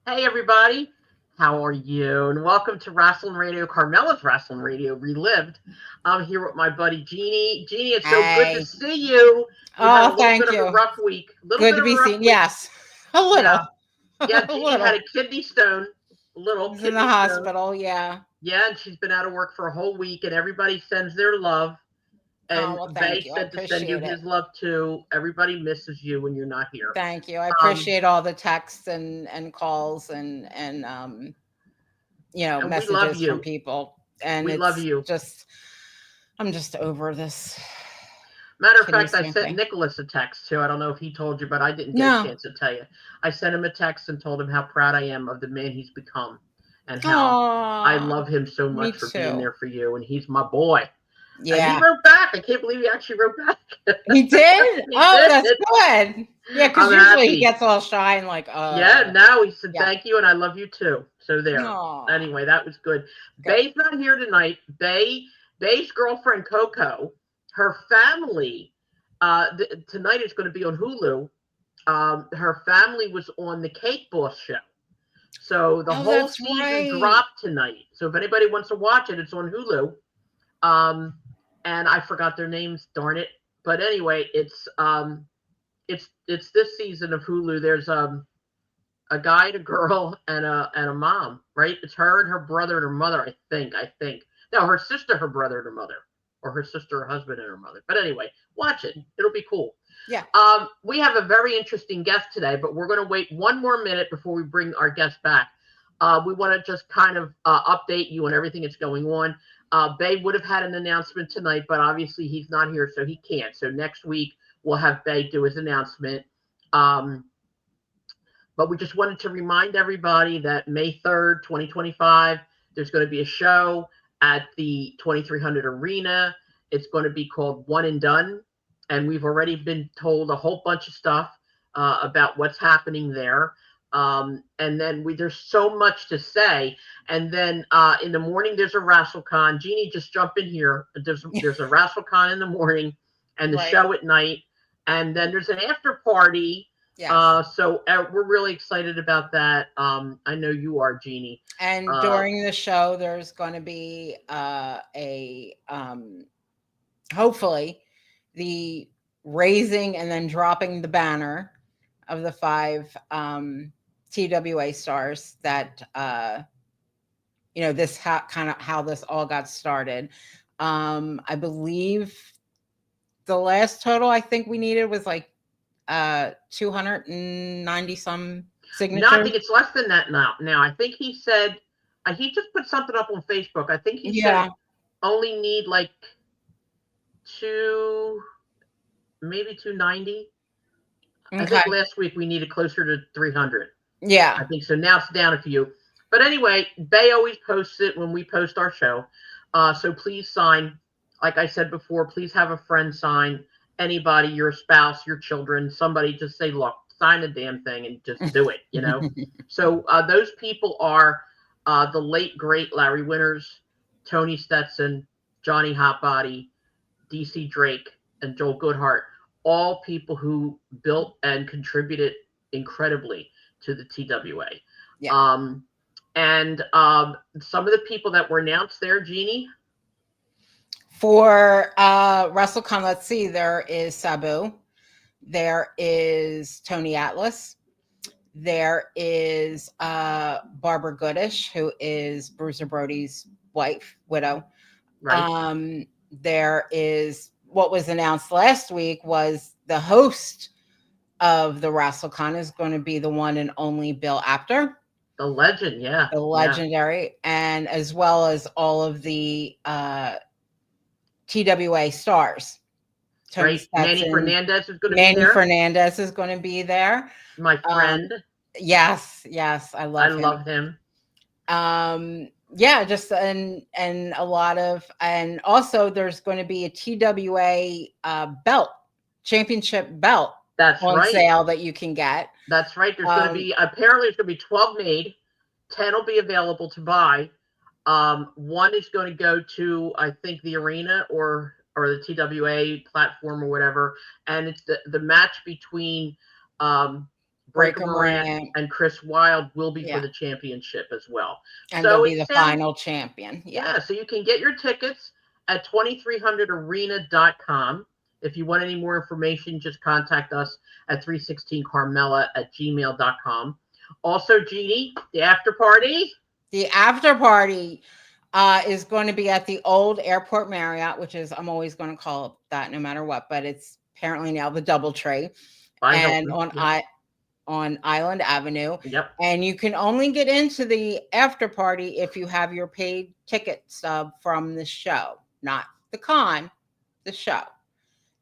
Hey, everybody. How are you? And welcome to Rasslin Radio, Carmela's Rasslin Radio, Relived. I'm here with my buddy Jeannie. Jeannie, it's so good to Hey. see you. You had a Oh, little bit thank of a you. rough week. Little Good bit to of a be rough seen. week. Yes. A Yeah. little. Yeah, A Jeannie had little. a kidney stone. A little He's in the kidney stone. hospital. Yeah. Yeah, and she's been out of work for a whole week, and everybody sends their love. Oh, And well, Bay thank you. I said to send you appreciate it. his love too. Everybody misses you when you're not here. Thank you. I Um, appreciate all the texts and calls and and we love messages from you. people. And We love it's you. just I'm just over this Matter of kidney fact, I stone sent thing. Nicholas a text too. I don't know if he told you, but I didn't get a No. chance to tell you. I sent him a text and told him how proud I am of the man he's become and how I Oh, love him so me much for being too. there for you. And he's my boy. And he Yeah. wrote back. I can't believe he actually wrote back. He did? He Oh, did. that's good. Yeah, because I'm usually he happy. gets all shy and like, Yeah, no, he said yeah. thank you and I love you too. So there. Oh, Anyway, that was good. good. Bay's not here tonight. Bay's girlfriend Coco, her family, tonight is going to be on Hulu. Her family was on the Cake Boss show. So the Oh, whole that's season right. dropped tonight. So if anybody wants to watch it, it's on Hulu. Um, and I forgot their names, darn it. But anyway, it's this season of Hulu. There's a guy and a girl and a mom, right? It's her and her brother and her mother, I think. No, her sister, her brother, and her mother. Or her sister, her husband, and her mother. But anyway, watch it. It'll be cool. Yeah. We have a very interesting guest today, but we're going to wait one more minute before we bring our guest back. We want to just kind of update you on everything that's going on. Bay would have had an announcement tonight, but obviously he's not here, so he can't. So next week we'll have Bay do his announcement. Um, but we just wanted to remind everybody that May 3rd, 2025, there's going to be a show at the 2300 Arena. It's going to be called One and Done. And we've already been told a whole bunch of stuff about what's happening there. And then there's so much to say. And then in the morning, there's a WrestleCon. Jeannie, just jump in here. There's a WrestleCon in the morning and the Right. show at night. And then there's an after party Yes. so we're really excited about that. I know you are, Jeannie. And Uh, during the show, there's going to be hopefully, the raising and then dropping the banner of the five TWA stars that this kind of how this all got started. I believe the last total I think we needed was like 290 some no, I signatures. think it's less than that now. Now, I think he said he just put something up on Facebook. I think he said Yeah. only need like two, maybe 290. I think Okay. last week we needed closer to 300. I Yeah. think so. Now it's down a few. But anyway, Bay always posts it when we post our show. So please sign. Like I said before, please have a friend sign. Anybody, your spouse, your children, somebody, just say, look, sign the damn thing and just do it. So those people are the late, great Larry Winters, Tony Stetson, Johnny Hotbody, DC Drake, and Joel Goodhart, all people who built and contributed incredibly to the TWA. Yeah. And some of the people that were announced there, Jeannie. For WrestleCon, let's see, there is Sabu, there is Tony Atlas, there is Barbara Goodish, who is Bruiser Brody's widow. Right. There is what was announced last week was the host of the WrestleCon is going to be the one and only Bill Apter, The legend, yeah. the Yeah. legendary, and as well as all of the TWA stars. Tony Right. Manny Stetson, Fernandez is going to be Manny there. Fernandez is going to be there. My friend. Yes, I I love him. love him. Yeah, just and a lot of, and also there's going to be a TWA belt, championship belt That's on right. sale that you can get. That's right. There's going to be, apparently there's going to be 12 made. 10 will be available to buy. One is going to go to, I think, the arena or the TWA platform or whatever. And it's the match between Breaker Breaker Morant, Morant. and Chris Wilde will be for Yeah. the championship as well. And So they'll be it the sounds, final champion. yeah, so you can get your tickets at 2300arena.com. If you want any more information, just contact us at 316carmela@gmail.com. Also, Jeannie, the after party. The after party is going to be at the old Airport Marriott, which is, I'm always going to call it that no matter what, but it's apparently now the DoubleTree, and on Island Avenue. Yep. And you can only get into the after party if you have your paid ticket stub from the show, not the con, the show.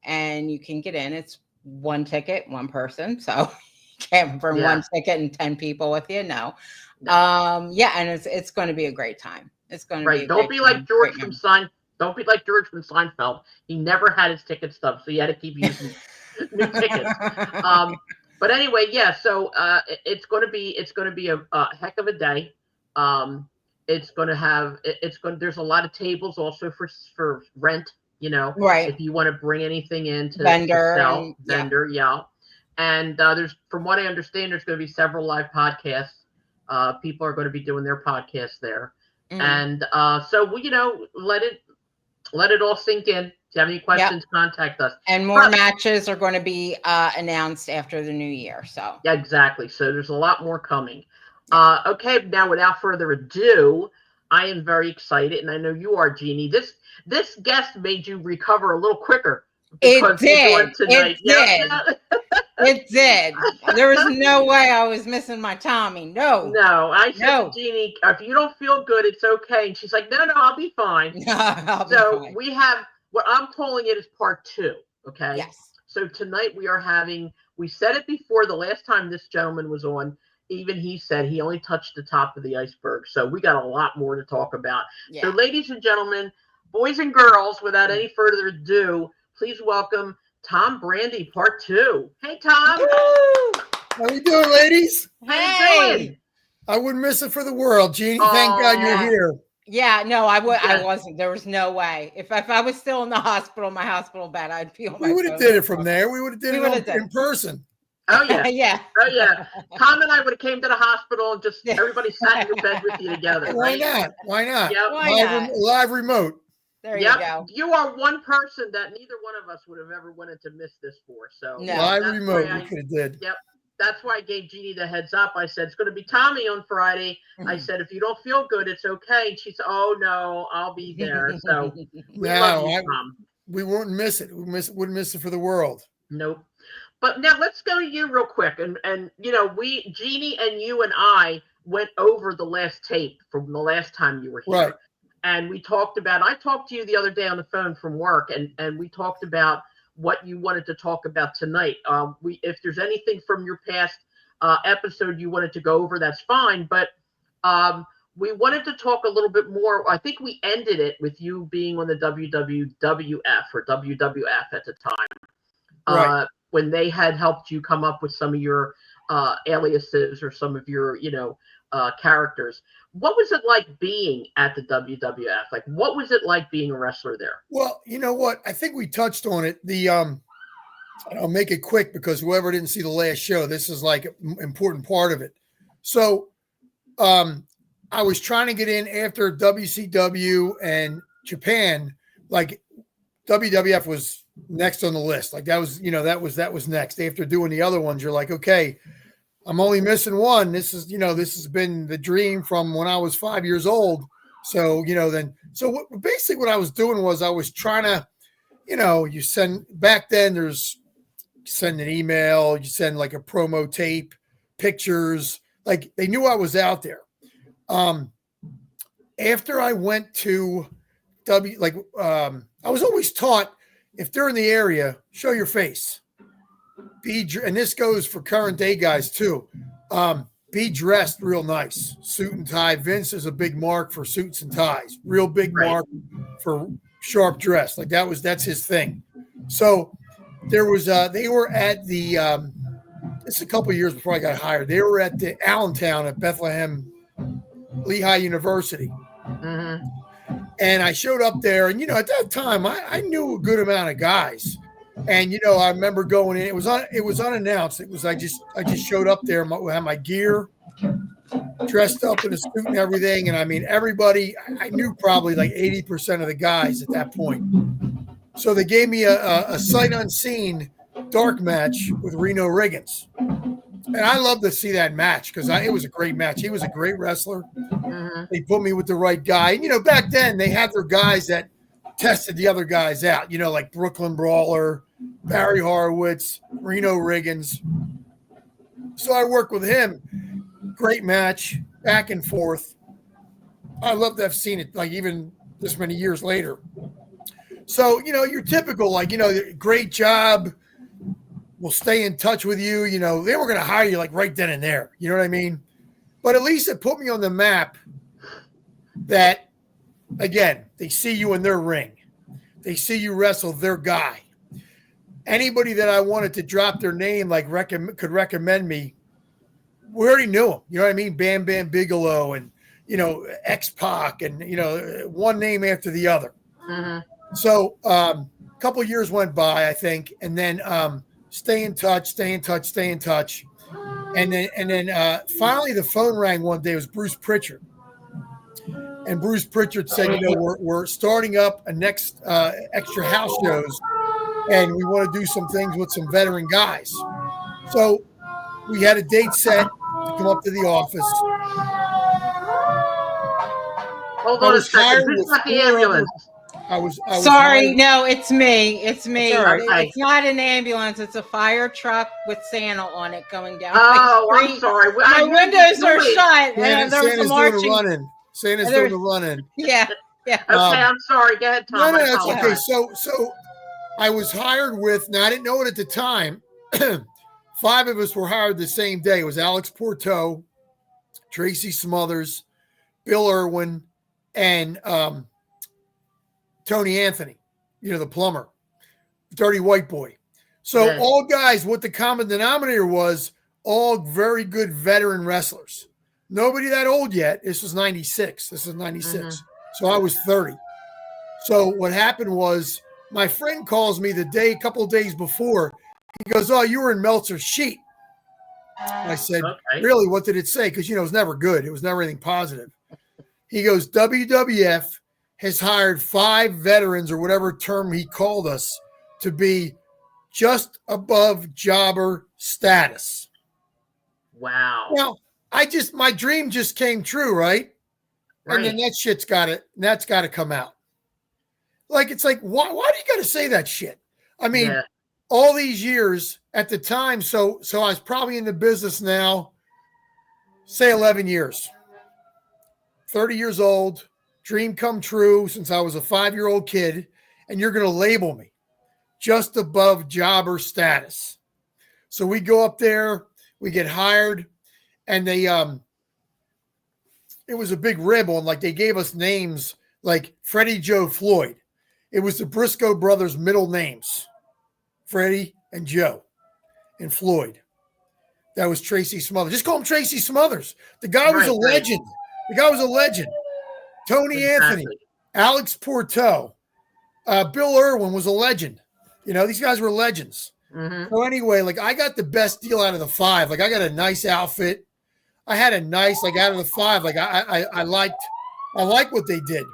And you can get in. It's one ticket, one person. So you can't bring one ticket and 10 people with you. No. Yeah, and it's going to be a great time. It's going to be a Don't great be time. like George from Don't be like George from Seinfeld. He never had his ticket stub, so he had to keep using new tickets. But anyway, yeah. So it's going to be a heck of a day. It's going to have There's a lot of tables also for rent. Right. If you want to bring anything in to vendor, vendor, yeah. And there's, from what I understand, there's going to be several live podcasts. People are going to be doing their podcasts there. And so let it all sink in. If you have any questions, contact us. And more matches are going to be announced after the new year. So yeah, exactly. So there's a lot more coming. Okay, now without further ado, I am very excited, and I know you are, Jeannie. This guest made you recover a little quicker. It did. It did. There was no way I was missing my Tommy. No. I said to Jeannie, if you don't feel good, it's okay. And she's like, no, I'll be fine. We have what I'm calling it is part 2. Okay. Yes. So tonight we said it before, the last time this gentleman was on, even he said he only touched the top of the iceberg. So we got a lot more to talk about. Yeah. So ladies and gentlemen, boys and girls, without any further ado, please welcome Tom Brandi Part 2. Hey, Tom. Woo! How we doing, ladies? How you doing? I wouldn't miss it for the world, Jeannie. Thank God you're here. Yeah, no, I wasn't. There was no way. If I was still in the hospital, my hospital bed, I'd be on my phone. We would have did it from there. We would have did it in person. Oh, yeah. Yeah. Oh, yeah. Tom and I would have came to the hospital and just everybody sat in your bed with you together. Why not? Why not? Yep. Live remote. There you go. You are one person that neither one of us would have ever wanted to miss this for. So live remote, we could have did. Yep. That's why I gave Jeannie the heads up. I said, it's going to be Tommy on Friday. I said, if you don't feel good, it's okay. And she said, oh, no, I'll be there. So we love you, Tom. We wouldn't miss it. We wouldn't miss it for the world. Nope. But now let's go to you real quick. And Jeannie and you and I went over the last tape from the last time you were here. Right. And I talked to you the other day on the phone from work, and we talked about what you wanted to talk about tonight. If there's anything from your past episode you wanted to go over, that's fine. But we wanted to talk a little bit more. I think we ended it with you being on the WWF or WWF at the time. Right. When they had helped you come up with some of your aliases or some of your, characters. What was it like being at the WWF? Like, what was it like being a wrestler there? Well, you know what? I think we touched on it. I'll make it quick because whoever didn't see the last show, this is like an important part of it. So, I was trying to get in after WCW and Japan. Like, WWF was next on the list. Like that was next. After doing the other ones, you're like, okay, I'm only missing one. This has been the dream from when I was 5 years old. So, basically what I was doing was I was trying to, you send an email, you send like a promo tape, pictures, like they knew I was out there. After I went to I was always taught, if they're in the area, show your face. And this goes for current day guys too. Be dressed real nice, suit and tie. Vince is a big mark for suits and ties, real big mark for sharp dress. Like that's his thing. So there was, they were at the, it's a couple of years before I got hired. They were at the Allentown at Bethlehem Lehigh University. Mm-hmm. And I showed up there, and at that time I knew a good amount of guys. And I remember going in. It was unannounced. I just showed up there, had my gear, dressed up in a suit and everything. And I mean, everybody, I knew probably like 80% of the guys at that point. So they gave me a sight unseen dark match with Reno Riggins. And I love to see that match because it was a great match. He was a great wrestler. Mm-hmm. They put me with the right guy. And, back then they had their guys that tested the other guys out, like Brooklyn Brawler, Barry Horowitz, Reno Riggins. So I worked with him. Great match, back and forth. I love to have seen it, like even this many years later. So, you're typical, like, great job. We'll stay in touch with you. They were going to hire you like right then and there. You know what I mean? But at least it put me on the map that, again, they see you in their ring. They see you wrestle their guy. Anybody that I wanted to drop their name, like could recommend me, we already knew them. You know what I mean? Bam Bam Bigelow and, X-Pac and, one name after the other. Mm-hmm. So a couple of years went by, I think, and then stay in touch. And then finally the phone rang one day. It was Bruce Pritchard. And Bruce Pritchard said, we're starting up a next extra house shows, and we want to do some things with some veteran guys. So we had a date set to come up to the office. Hold on a second. Who's got the ambulance? I was sorry, no, it's me. It's me. It's all right. It's not an ambulance. It's a fire truck with Santa on it going down. Oh, I'm sorry. My windows are shut, and there was Santa's a marching. doing a run-in. Santa's doing a run-in. Yeah. Okay, I'm sorry. Go ahead, Tom. No, it's okay. So I was hired with. Now I didn't know it at the time. 5 of us were hired the same day. It was Alex Porto, Tracy Smothers, Bill Irwin, and Tony Anthony, the plumber, dirty white boy. So all guys, what the common denominator was, all very good veteran wrestlers. Nobody that old yet. This was 96. Mm-hmm. So I was 30. So what happened was my friend calls me a couple of days before. He goes, "Oh, you were in Meltzer's sheet." I said, "Really? What did it say?" Because, it was never good. It was never anything positive. He goes, "WWF has hired 5 veterans," or whatever term he called us, to be just above jobber status. Wow. Well, my dream just came true, right? And then that's got to come out. Like, it's like, why do you got to say that shit? I mean, all these years at the time. So I was probably in the business now, say 11 years, 30 years old. Dream come true since I was a 5-year-old kid, and you're going to label me just above jobber status. So we go up there, we get hired, and they it was a big rib on, like, they gave us names like Freddie Joe Floyd. It was the Briscoe brothers' middle names, Freddie and Joe and Floyd. That was Tracy Smothers. Just call him Tracy Smothers. The guy was a legend. Tony Anthony, Alex Porto, Bill Irwin was a legend. These guys were legends. Mm-hmm. So anyway, like, I got the best deal out of the 5. Like, I got a nice outfit. I had a nice, like, out of the 5, like, I liked what they did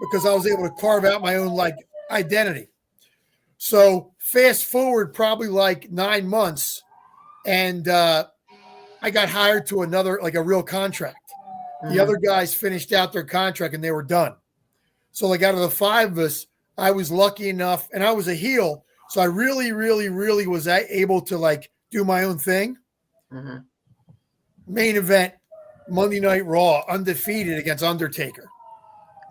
because I was able to carve out my own, like, identity. So fast forward probably like 9 months, and I got hired to another, like, a real contract. The other guys finished out their contract and they were done. So, like, out of the 5 of us, I was lucky enough, and I was a heel. So I really, really, really was able to, like, do my own thing. Mm-hmm. Main event, Monday Night Raw, undefeated against Undertaker.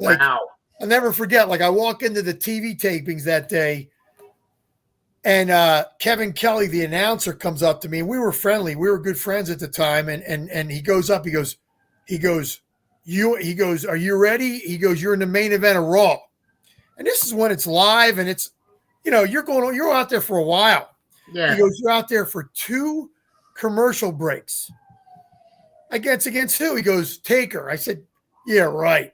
Like, wow. I'll never forget, like, I walk into the TV tapings that day, and Kevin Kelly, the announcer, comes up to me, and we were friendly. We were good friends at the time. And he goes up, he goes, "Are you ready?" He goes, "You're in the main event of Raw." And this is when it's live, and it's, you're out there for a while. Yeah. He goes, "You're out there for 2 commercial breaks." Against who? He goes, "Taker." I said, "Yeah, right."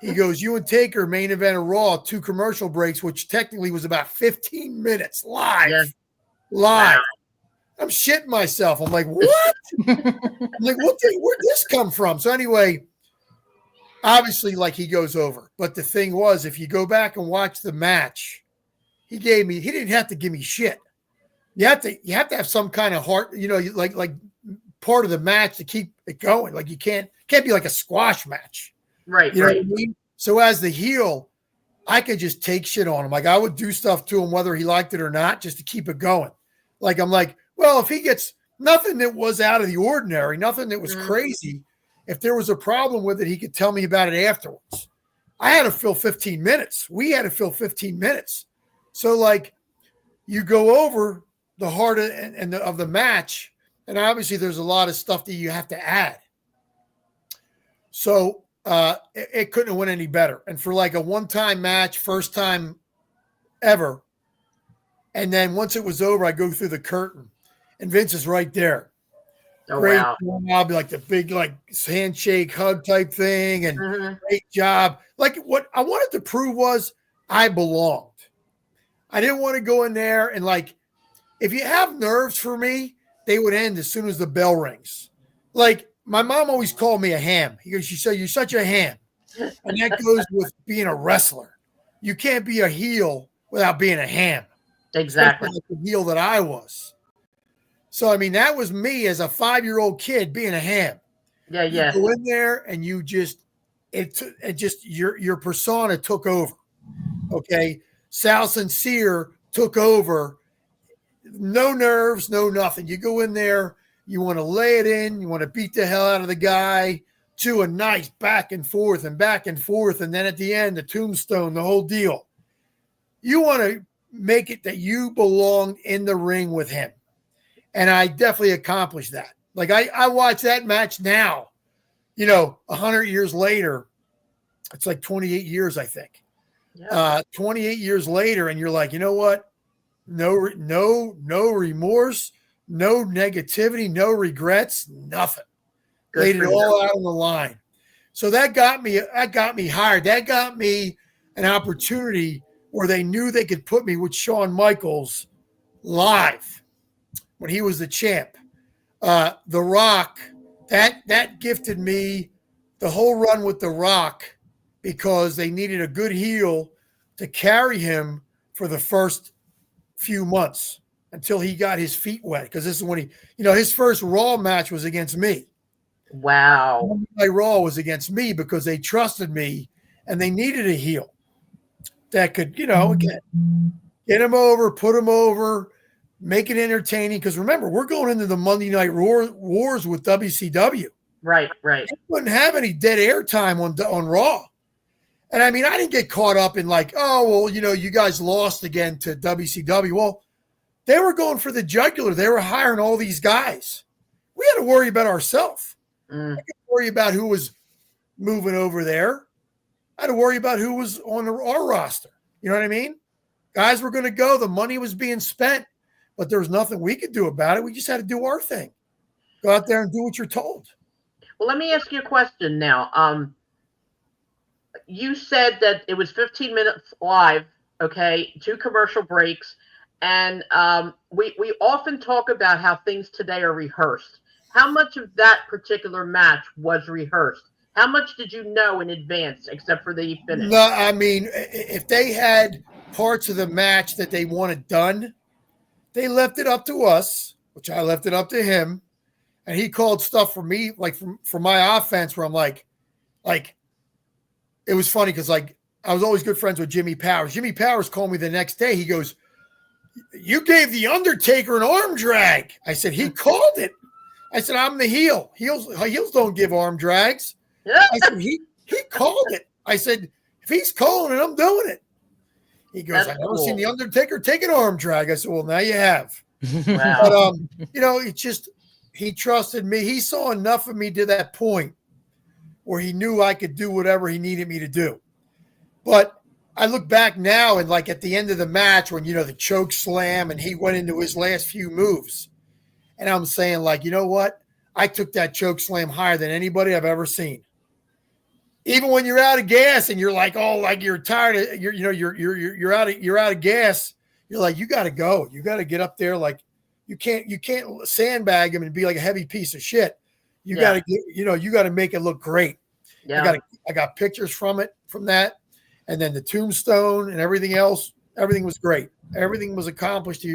He goes, you and Taker main event of Raw, 2 commercial breaks, which technically was about 15 minutes live. Yeah. Live. Wow. I'm shitting myself. I'm like, what? I'm like, where'd this come from? So anyway, obviously, like, he goes over. But the thing was, if you go back and watch the match, he didn't have to give me shit. You have to have some kind of heart, like part of the match to keep it going. Like, you can't be like a squash match. Right. You know right. what I mean? So as the heel, I could just take shit on him. Like, I would do stuff to him, whether he liked it or not, just to keep it going. Like, I'm like, well, if he gets nothing that was out of the ordinary, nothing that was crazy, if there was a problem with it, he could tell me about it afterwards. I had to fill 15 minutes. We had to fill 15 minutes. So, like, you go over the heart of the match, and obviously there's a lot of stuff that you have to add. So it couldn't have went any better. And for like a one-time match, first time ever, and then once it was over, I go through the curtain, and Vince is right there. Oh, Great wow. job, like the big like handshake, hug type thing, and great job. Like, what I wanted to prove was I belonged. I didn't want to go in there and, like, if you have nerves for me, they would end as soon as the bell rings. Like, my mom always called me a ham. She said, you're such a ham. And that goes with being a wrestler. You can't be a heel without being a ham. Exactly. Like the heel that I was. So, I mean, that was me as a 5-year-old kid being a ham. Yeah. You go in there and you just, your persona took over. Okay. Sal Sincere took over. No nerves, no nothing. You go in there, you want to lay it in, you want to beat the hell out of the guy, to a nice back and forth. And then at the end, the tombstone, the whole deal. You want to make it that you belong in the ring with him. And I definitely accomplished that. Like, I watch that match now, 100 years later. It's like 28 years, I think. Yeah. 28 years later, and you're like, you know what? No remorse, no negativity, no regrets, nothing. Laid it all out on the line. So that got me hired. That got me an opportunity where they knew they could put me with Shawn Michaels live when he was the champ. The Rock, that gifted me the whole run with The Rock, because they needed a good heel to carry him for the first few months until he got his feet wet. Because this is when his first Raw match was against me. Wow. My Raw was against me because they trusted me and they needed a heel that could, get him over, put him over, make it entertaining. Because remember, we're going into the Monday Night Wars with WCW. Right. They wouldn't have any dead air time on Raw. And I mean, I didn't get caught up in like, oh, well, you guys lost again to WCW. Well, they were going for the jugular. They were hiring all these guys. We had to worry about ourselves. I had to worry about who was moving over there. I had to worry about who was on our roster. You know what I mean? Guys were going to go. The money was being spent, but there was nothing we could do about it. We just had to do our thing. Go out there and do what you're told. Well, let me ask you a question now. You said that it was 15 minutes live, okay, 2 commercial breaks, and we often talk about how things today are rehearsed. How much of that particular match was rehearsed? How much did you know in advance, except for the finish? No, I mean, if they had parts of the match that they wanted done, they left it up to us, which I left it up to him, and he called stuff for me, like for my offense, where I'm like, it was funny because, like, I was always good friends with Jimmy Powers. Jimmy Powers called me the next day. He goes, you gave The Undertaker an arm drag. I said, he called it. I said, I'm the heel. Heels don't give arm drags. I said, he called it. I said, if he's calling it, I'm doing it. He goes, I've never seen The Undertaker take an arm drag. I said, well, now you have. Wow. But, it's just, he trusted me. He saw enough of me to that point where he knew I could do whatever he needed me to do. But I look back now and, like, at the end of the match when, the choke slam and he went into his last few moves. And I'm saying, like, you know what? I took that choke slam higher than anybody I've ever seen. even when you're out of gas and you're like, oh, like you're tired of, you're out of gas. You're like, you got to go. You got to get up there. Like you can't sandbag him and be like a heavy piece of shit. You got to get, you got to make it look great. Yeah. I got pictures from that. And then the tombstone and everything else, everything was great. Everything was accomplished.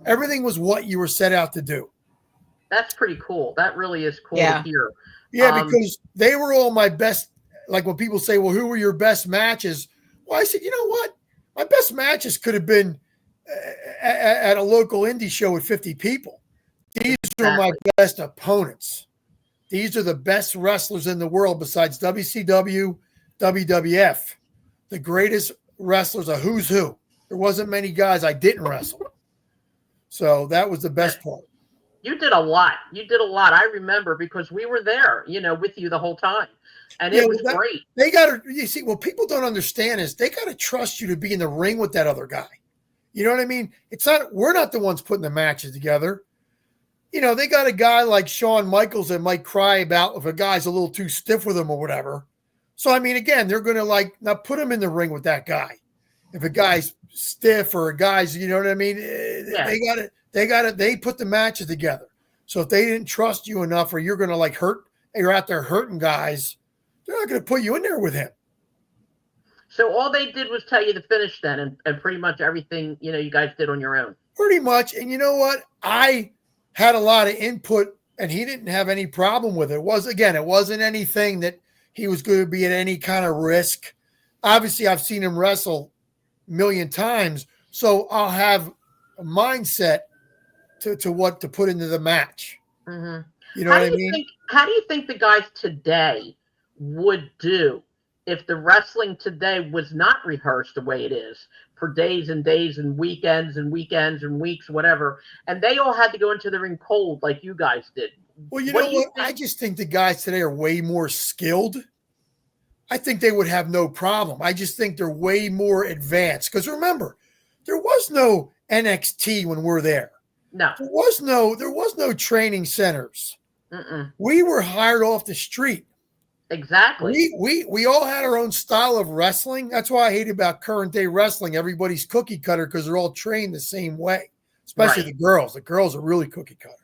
Everything was what you were set out to do. That's pretty cool. That really is cool Yeah. to hear. Yeah, because they were all my best. Like when people say, well, who were your best matches? Well, I said, you know what? My best matches could have been at a local indie show with 50 people. These are my best opponents. These are the best wrestlers in the world besides WCW, WWF. The greatest wrestlers, a who's who. There wasn't many guys I didn't wrestle. So that was the best part. You did a lot. I remember because we were there, with you the whole time. And it was great. They got to, you see, what people don't understand is they got to trust you to be in the ring with that other guy. You know what I mean? We're not the ones putting the matches together. They got a guy like Shawn Michaels that might cry about if a guy's a little too stiff with him or whatever. So, I mean, again, they're going to not put him in the ring with that guy. If a guy's stiff or a guy's, you know what I mean? They put the matches together. So if they didn't trust you enough or you're going to you're out there hurting guys, they're not going to put you in there with him. So all they did was tell you to finish then and pretty much everything, you guys did on your own. Pretty much. And you know what? I had a lot of input and he didn't have any problem with it. It wasn't anything that he was going to be at any kind of risk. Obviously, I've seen him wrestle a million times, so I'll have a mindset to what to put into the match. Mm-hmm. You know what I mean? How do you think the guys today would do if the wrestling today was not rehearsed the way it is for days and days and weekends and weeks, whatever, and they all had to go into the ring cold like you guys did? Well, you know what? I just think the guys today are way more skilled. I think they would have no problem. I just think they're way more advanced. Because remember, there was no NXT when we're there. No. There was no training centers. Mm-mm. We were hired off the street. Exactly. We all had our own style of wrestling. That's why I hate about current day wrestling. Everybody's cookie cutter because they're all trained the same way, especially the girls. The girls are really cookie cutter.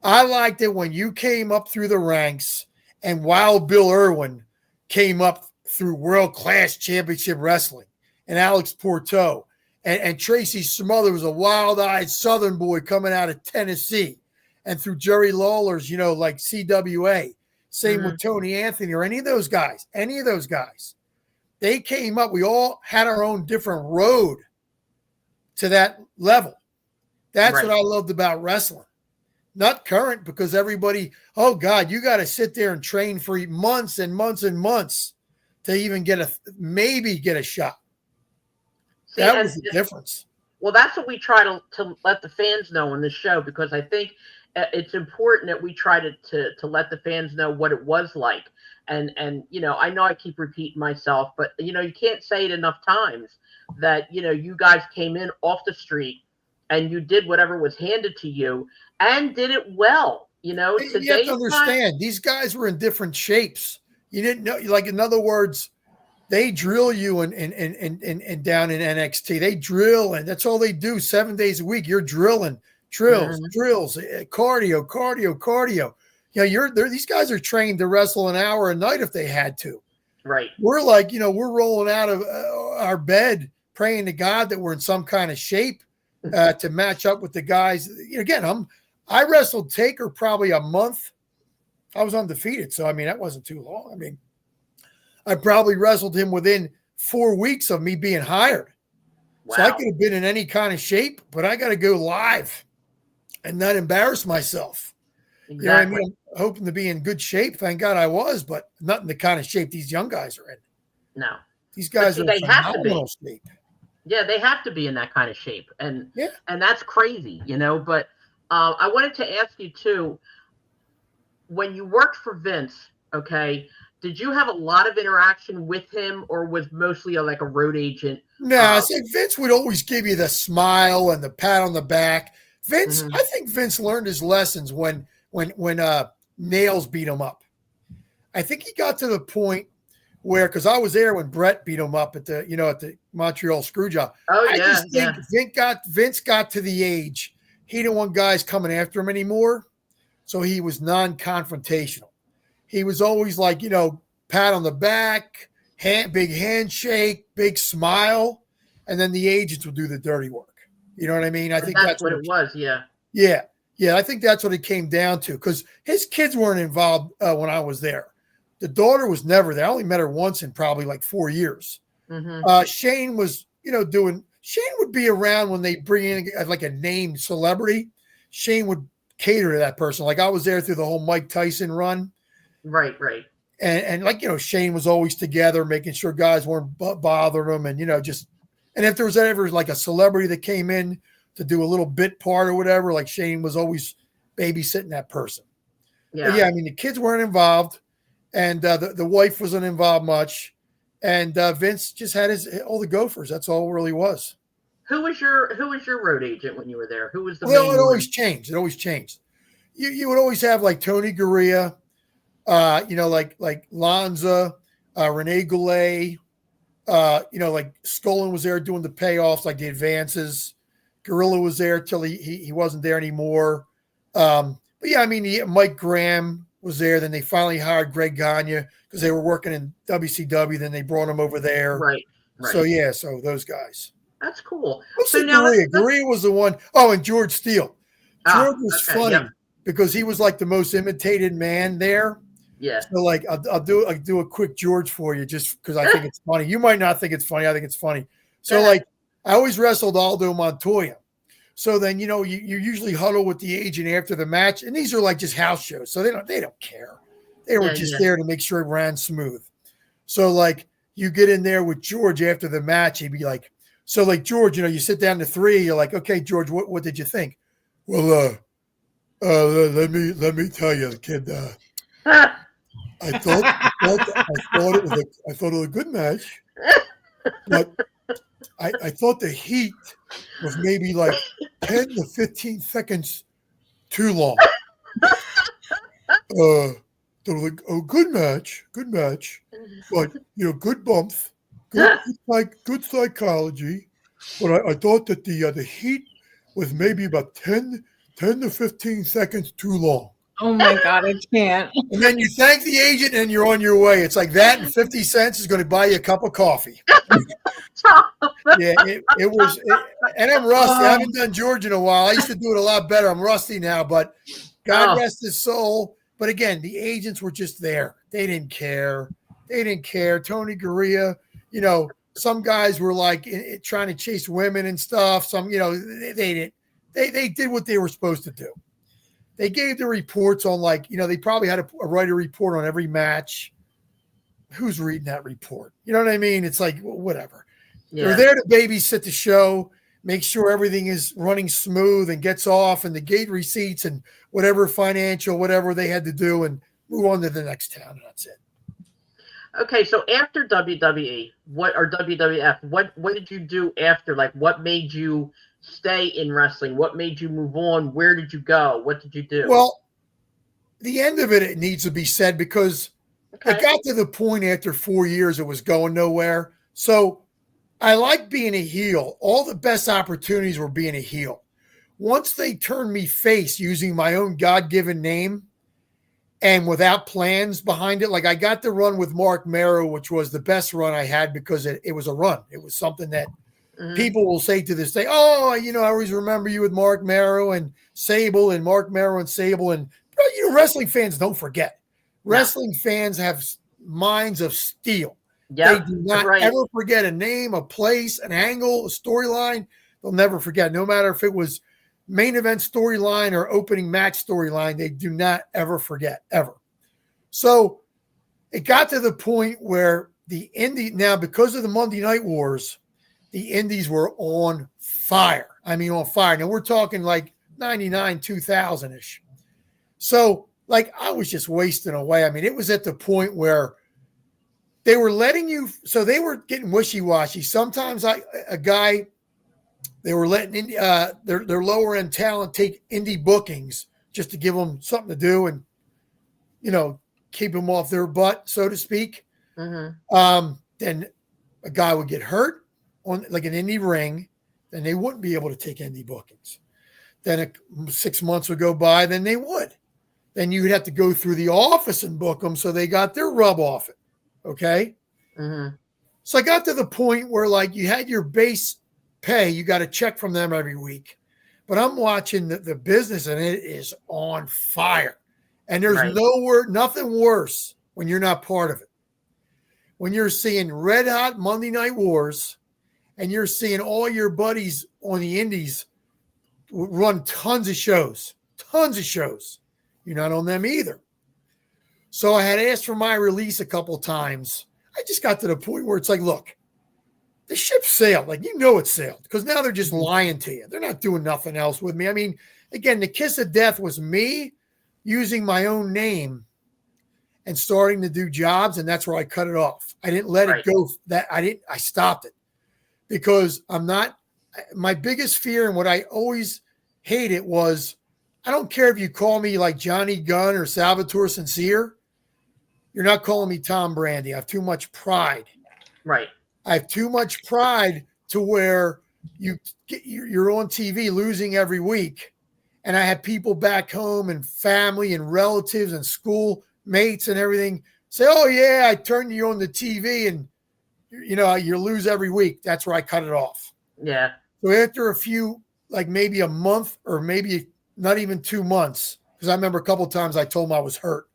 I liked it when you came up through the ranks and Wild Bill Irwin came up through world-class championship wrestling and Alex Porto and Tracy Smothers was a wild-eyed Southern boy coming out of Tennessee and through Jerry Lawler's, like CWA. Same with Tony Anthony or any of those guys. They came up. We all had our own different road to that level. That's what I loved about wrestling. Not current because everybody, oh God, you got to sit there and train for months and months and months to even get a shot. See, that was the difference. Well, that's what we try to let the fans know in this show, because I think it's important that we try to let the fans know what it was like. And I know I keep repeating myself, but you can't say it enough times that, you guys came in off the street and you did whatever was handed to you and did it well. You have to understand, these guys were in different shapes. You didn't know, in other words, they drill you and down in NXT. They drill, and that's all they do 7 days a week. You're drilling, drills, cardio. These guys are trained to wrestle an hour a night if they had to. Right. We're we're rolling out of our bed praying to God that we're in some kind of shape to match up with the guys. Again, I wrestled Taker probably a month. I was undefeated, so that wasn't too long. I probably wrestled him within 4 weeks of me being hired. Wow. So I could have been in any kind of shape, but I got to go live and not embarrass myself. Exactly. I'm hoping to be in good shape. Thank God I was, but not in the kind of shape these young guys are in. No. These guys are in phenomenal shape. Yeah, they have to be in that kind of shape. And that's crazy, but I wanted to ask you too, when you worked for Vince, okay, did you have a lot of interaction with him, or was mostly like a road agent? No, Vince would always give you the smile and the pat on the back. Vince, I think Vince learned his lessons when Nails beat him up. I think he got to the point where, because I was there when Brett beat him up at the Montreal Screwjob. Oh, I yeah. just think Vince got to the age he didn't want guys coming after him anymore, so he was non-confrontational. He was always like, pat on the back, big handshake, big smile, and then the agents will do the dirty work. You know what I mean? I think that's what it was. Yeah. Yeah. Yeah. I think that's what it came down to, because his kids weren't involved when I was there. The daughter was never there. I only met her once in probably like 4 years. Mm-hmm. Shane was, Shane would be around when they bring in like a named celebrity. Shane would cater to that person. Like I was there through the whole Mike Tyson run. Right. And like, Shane was always together, making sure guys weren't bothering him. And, and if there was ever like a celebrity that came in to do a little bit part or whatever, like Shane was always babysitting that person. Yeah. But yeah, I mean, the kids weren't involved, and the wife wasn't involved much. And Vince just had all the Gophers. That's all it really was. Who was your road agent when you were there? Who was the main It always changed. It always changed. You would always have like Tony Gurria, like Lanza, Rene Goulet, like Skolin was there doing the payoffs, like the advances. Gorilla was there till he wasn't there anymore. But yeah, I mean, Mike Graham was there. Then they finally hired Greg Gagne because they were working in WCW. Then they brought him over there. Right. So yeah, so those guys. That's cool. So now Gurria was the one. Oh, and George Steele. George was funny because he was like the most imitated man there. Yeah. So like I'll do a quick George for you just because I think it's funny. You might not think it's funny. I think it's funny. So like I always wrestled Aldo Montoya. So then, you usually huddle with the agent after the match, and these are like just house shows. So they don't care. They were just there to make sure it ran smooth. So like you get in there with George after the match, he'd be like, so like George, you sit down to three, you're like, okay, George, what did you think? Well, let me tell you, kid, I thought it was a good match, but I thought the heat was maybe like 10 to 15 seconds too long. Good match, but good bumps, good psychology. But I thought that the heat was maybe about 10 to 15 seconds too long. Oh my God, I can't. And then you thank the agent and you're on your way. It's like that, and 50 cents is going to buy you a cup of coffee. Yeah, it was. And I'm rusty. I haven't done George in a while. I used to do it a lot better. I'm rusty now, but God rest his soul. But again, the agents were just there. They didn't care. Tony Gurria, some guys were like trying to chase women and stuff. Some, they didn't. They did what they were supposed to do. They gave the reports on they probably had to write a report on every match. Who's reading that report? You know what I mean? It's like, whatever. Yeah. They're there to babysit the show, make sure everything is running smooth and gets off, and the gate receipts and whatever financial, whatever they had to do, and move on to the next town. And that's it. Okay, so after WWE, or WWF, what did you do after? Like, what made you stay in wrestling? What made you move on? Where did you go? What did you do? Well, the end of it needs to be said because it got to the point after 4 years it was going nowhere. So I like being a heel. All the best opportunities were being a heel. Once they turned me face using my own God-given name and without plans behind it, like I got to run with Mark Marrow, which was the best run I had because it was a run. It was something that people will say to this day, oh, I always remember you with Mark Marrow and Sable and Mark Marrow and Sable. And wrestling fans don't forget. Wrestling fans have minds of steel. They do not ever forget a name, a place, an angle, a storyline. They'll never forget. No matter if it was main event storyline or opening match storyline, they do not ever forget, ever. So it got to the point where now because of the Monday Night Wars, the indies were on fire. I mean, on fire. Now we're talking like 99, 2000-ish. So like I was just wasting away. I mean, it was at the point where they were letting you, so they were getting wishy-washy. Sometimes they were letting their lower end talent take indie bookings just to give them something to do and, keep them off their butt, so to speak. Then a guy would get hurt on like an indie ring, then they wouldn't be able to take indie bookings. Then 6 months would go by, then they would. Then you would have to go through the office and book them so they got their rub off it. Okay. So I got to the point where like you had your base pay, you got a check from them every week. But I'm watching the business and it is on fire. And there's nothing worse when you're not part of it. When you're seeing red hot Monday Night Wars and you're seeing all your buddies on the indies run tons of shows. You're not on them either. So I had asked for my release a couple of times. I just got to the point where it's like, look, the ship sailed. Like, you know it sailed because now they're just lying to you. They're not doing nothing else with me. I mean, again, the kiss of death was me using my own name and starting to do jobs, and that's where I cut it off. I didn't let it go. I stopped it because my biggest fear and what I always hated was, I don't care if you call me like Johnny Gunn or Salvatore Sincere. You're not calling me Tom Brandi. I have too much pride. Right. I have too much pride to where you're on TV losing every week. And I have people back home and family and relatives and school mates and everything say, oh, yeah, I turned you on the TV and, you lose every week. That's where I cut it off. Yeah. So after a few, like maybe a month or maybe not even 2 months, because I remember a couple of times I told them I was hurt.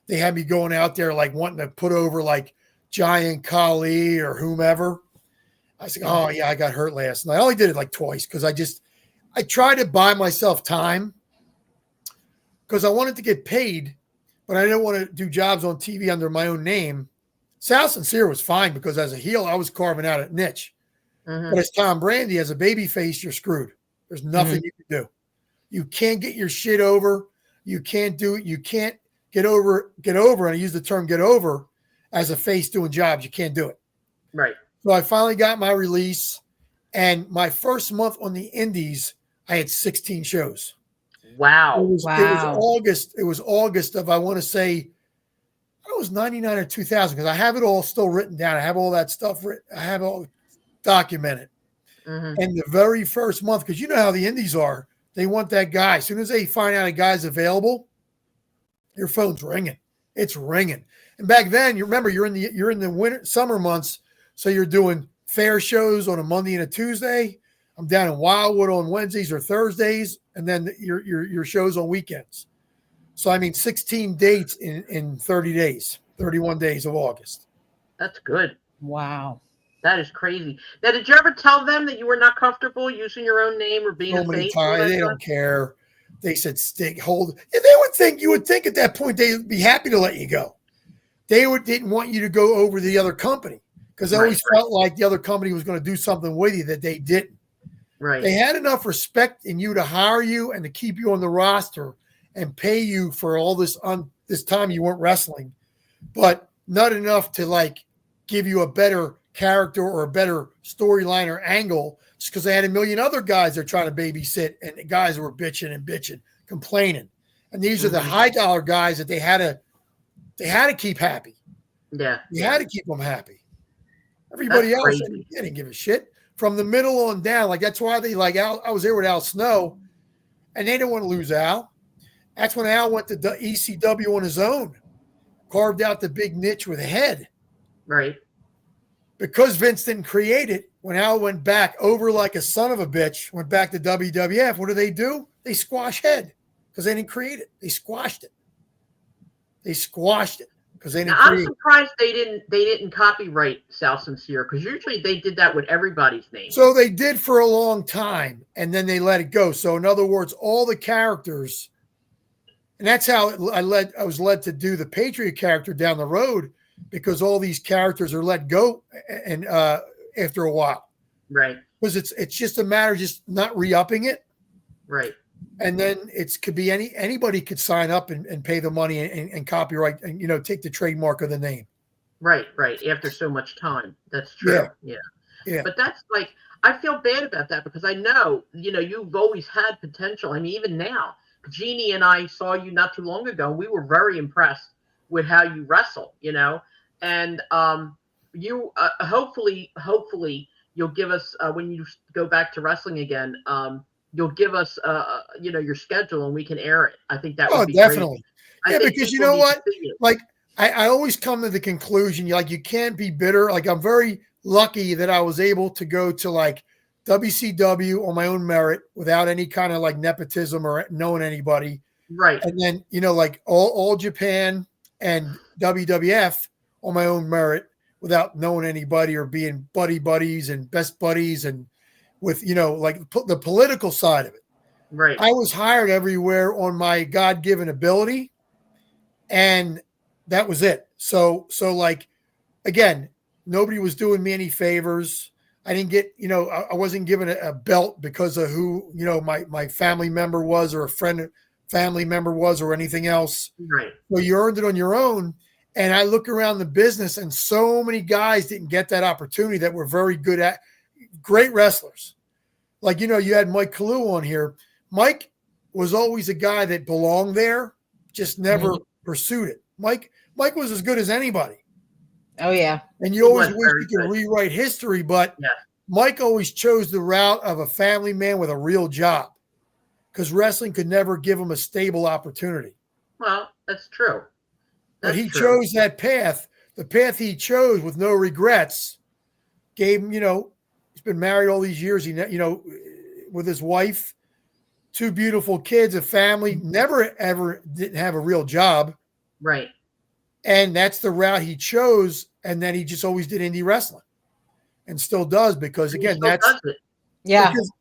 They had me going out there like wanting to put over like Giant Kali or whomever. I said, oh, yeah, I got hurt last night. I only did it like twice because I tried to buy myself time because I wanted to get paid, but I didn't want to do jobs on TV under my own name. Sal Sincere was fine because as a heel, I was carving out a niche. But as Tom Brandi, as a baby face, you're screwed. There's nothing you can do. You can't get your shit over. You can't do it. You can't get over. And I use the term get over as a face doing jobs. You can't do it. Right. So I finally got my release. And my first month on the indies, I had 16 shows. Wow. It was August. It was August of, I want to say, it was 99 or 2000 because I have it all still written down. I have all that stuff written. I have all documented. And the very first month, because you know how the indies are, they want that guy. As soon as they find out a guy's available, your phone's ringing. It's ringing. And back then, you remember, you're in the summer months, so you're doing fair shows on a Monday and a Tuesday. I'm down in Wildwood on Wednesdays or Thursdays, and then your shows on weekends. So, I mean, 16 dates in 30 days, 31 days of August. That's good. Wow. That is crazy. Now, did you ever tell them that you were not comfortable using your own name or being So a many face? times, they don't care. They said, hold. Yeah, you would think at that point they'd be happy to let you go. They didn't want you to go over to the other company because they always felt like the other company was going to do something with you that they didn't. Right. They had enough respect in you to hire you and to keep you on the roster and pay you for all this time you weren't wrestling, but not enough to like give you a better character or a better storyline or angle just because they had a million other guys they're trying to babysit and the guys were bitching, complaining. And these are the high dollar guys that they had to keep happy. Yeah. You had to keep them happy. Everybody else, they didn't give a shit. From the middle on down, like that's why they like Al. I was there with Al Snow, and they didn't want to lose Al. That's when Al went to ECW on his own, carved out the big niche with a head. Right. Because Vince didn't create it, when Al went back over like a son of a bitch, went back to WWF, what do? They squash head because they didn't create it. They squashed it. Because they didn't create it. I'm surprised they didn't copyright Sal Sincere because usually they did that with everybody's name. So they did for a long time, and then they let it go. So in other words, all the characters, and that's how I was led to do the Patriot character down the road because all these characters are let go and after a while. Right. Because it's just a matter of just not re-upping it. Right. And then could be anybody could sign up and pay the money and copyright and take the trademark of the name. Right. After so much time. That's true. Yeah. But that's like, I feel bad about that because I know, you've always had potential. I mean, even now, Jeannie and I saw you not too long ago. We were very impressed with how you wrestle, and you hopefully you'll give us when you go back to wrestling again. You'll give us your schedule and we can air it. I think that would be definitely. Great. Yeah, I think because you people know need what? to see it. Like I always come to the conclusion, you can't be bitter. Like I'm very lucky that I was able to go to like WCW on my own merit without any kind of like nepotism or knowing anybody. Right. And then, like all Japan and WWF on my own merit without knowing anybody or being buddies and best buddies and with, like the political side of it. Right. I was hired everywhere on my God-given ability, and that was it. So like, again, nobody was doing me any favors. I didn't get, I wasn't given a belt because of who, my family member was or a family member was or anything else. Right. So you earned it on your own. And I look around the business and so many guys didn't get that opportunity that were very good at great wrestlers. Like, you had Mike Kalu on here. Mike was always a guy that belonged there, just never pursued it. Mike was as good as anybody. Oh, yeah. And you always wish you could rewrite history, but Mike always chose the route of a family man with a real job because wrestling could never give him a stable opportunity. Well, that's true. But he chose that path. The path he chose with no regrets gave him, he's been married all these years. He, with his wife, 2 beautiful kids, a family, never ever didn't have a real job. Right. And that's the route he chose. And then he just always did indie wrestling and still does because again, because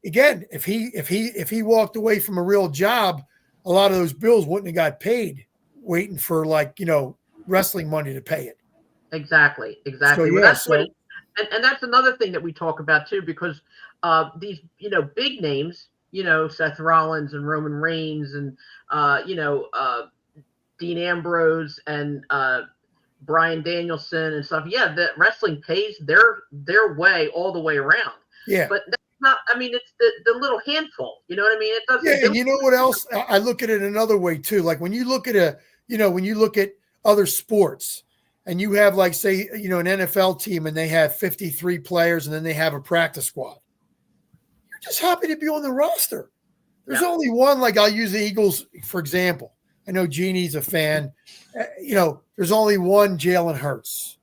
again, if he walked away from a real job, a lot of those bills wouldn't have got paid waiting for wrestling money to pay it. Exactly. So, and that's another thing that we talk about too, because these, big names, Seth Rollins and Roman Reigns and, Dean Ambrose and Bryan Danielson and stuff. Yeah, that wrestling pays their way all the way around. Yeah. But that's not, it's the little handful. You know what I mean? It doesn't. Yeah, and you know what else? I look at it another way too. Like when you look at when you look at other sports and you have like, say, an NFL team and they have 53 players and then they have a practice squad. You're just happy to be on the roster. There's only one, like I'll use the Eagles, for example. I know Jeannie's a fan. There's only one Jalen Hurts.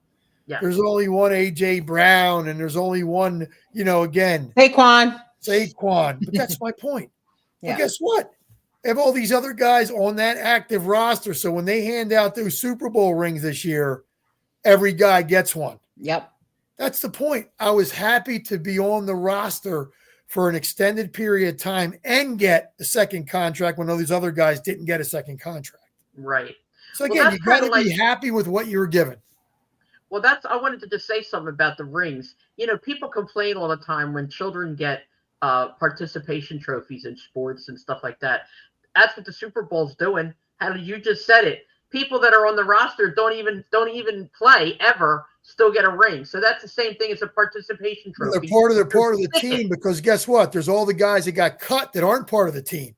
Yeah. There's only one A.J. Brown, and there's only one, again. Saquon. But that's my point. Yeah. Well, guess what? They have all these other guys on that active roster. So when they hand out those Super Bowl rings this year, every guy gets one. Yep. That's the point. I was happy to be on the roster for an extended period of time and get the second contract when all these other guys didn't get a second contract. Right. So again, you got to be happy with what you were given. Well, I wanted to just say something about the rings. People complain all the time when children get participation trophies in sports and stuff like that. That's what the Super Bowl's doing. How did you just said it? People that are on the roster don't even play ever still get a ring. So that's the same thing as a participation trophy. They're part of the team because guess what? There's all the guys that got cut that aren't part of the team.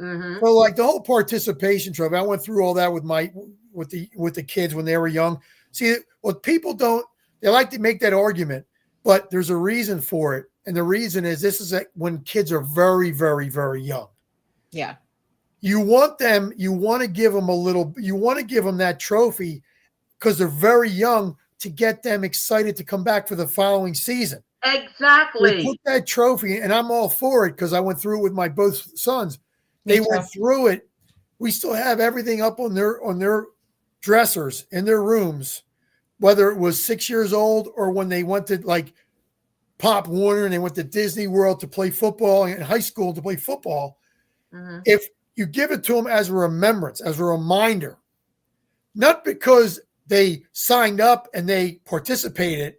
Mm-hmm. So like the whole participation trophy, I went through all that with the kids when they were young. See, what people don't, they like to make that argument, but there's a reason for it. And the reason is this is when kids are very, very, very young. Yeah. You want to give them that trophy because they're very young to get them excited to come back for the following season. Exactly. They put that trophy, and I'm all for it because I went through it with my both sons. They went through it. We still have everything up on their dressers in their rooms, whether it was 6 years old or when they went to like Pop Warner and they went to Disney World to play football and high school to play football. Mm-hmm. If you give it to them as a remembrance, as a reminder, not because they signed up and they participated,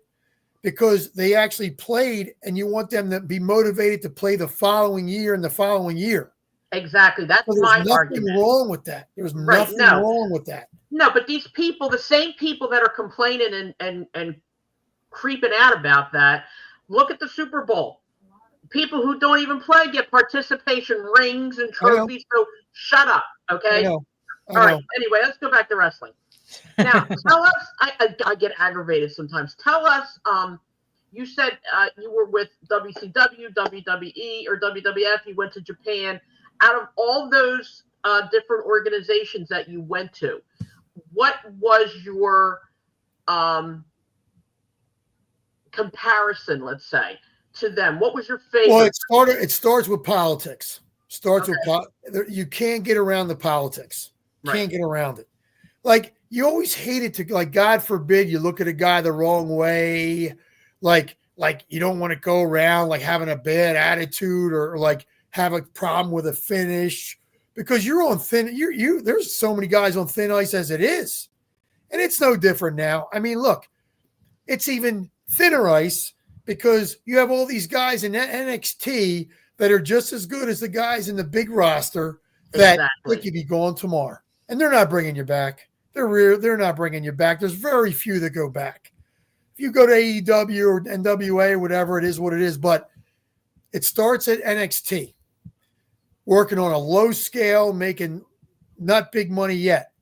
because they actually played, and you want them to be motivated to play the following year and the following year. Exactly. That's my argument. There's nothing wrong with that. There's nothing wrong with that. No, but these people, the same people that are complaining and creeping out about that, look at the Super Bowl. People who don't even play get participation rings and trophies. So shut up, okay? I know. All right. Anyway, let's go back to wrestling. Now, tell us. I get aggravated sometimes. Tell us. You said you were with WCW, WWE, or WWF. You went to Japan. Out of all those different organizations that you went to, what was your comparison? Let's say to them. What was your favorite? Well, it starts with politics. Starts Okay. with you can't get around the politics. Right. Can't get around it. Like you always hate it to like God forbid you look at a guy the wrong way, like you don't want to go around like having a bad attitude or like have a problem with a finish because you're on thin. There's so many guys on thin ice as it is, and it's no different now. I mean, look, it's even thinner ice because you have all these guys in NXT that are just as good as the guys in the big roster that they could be gone tomorrow. And they're not bringing you back. They're not bringing you back. There's very few that go back. If you go to AEW or NWA or whatever, it is what it is. But it starts at NXT, working on a low scale, making not big money yet.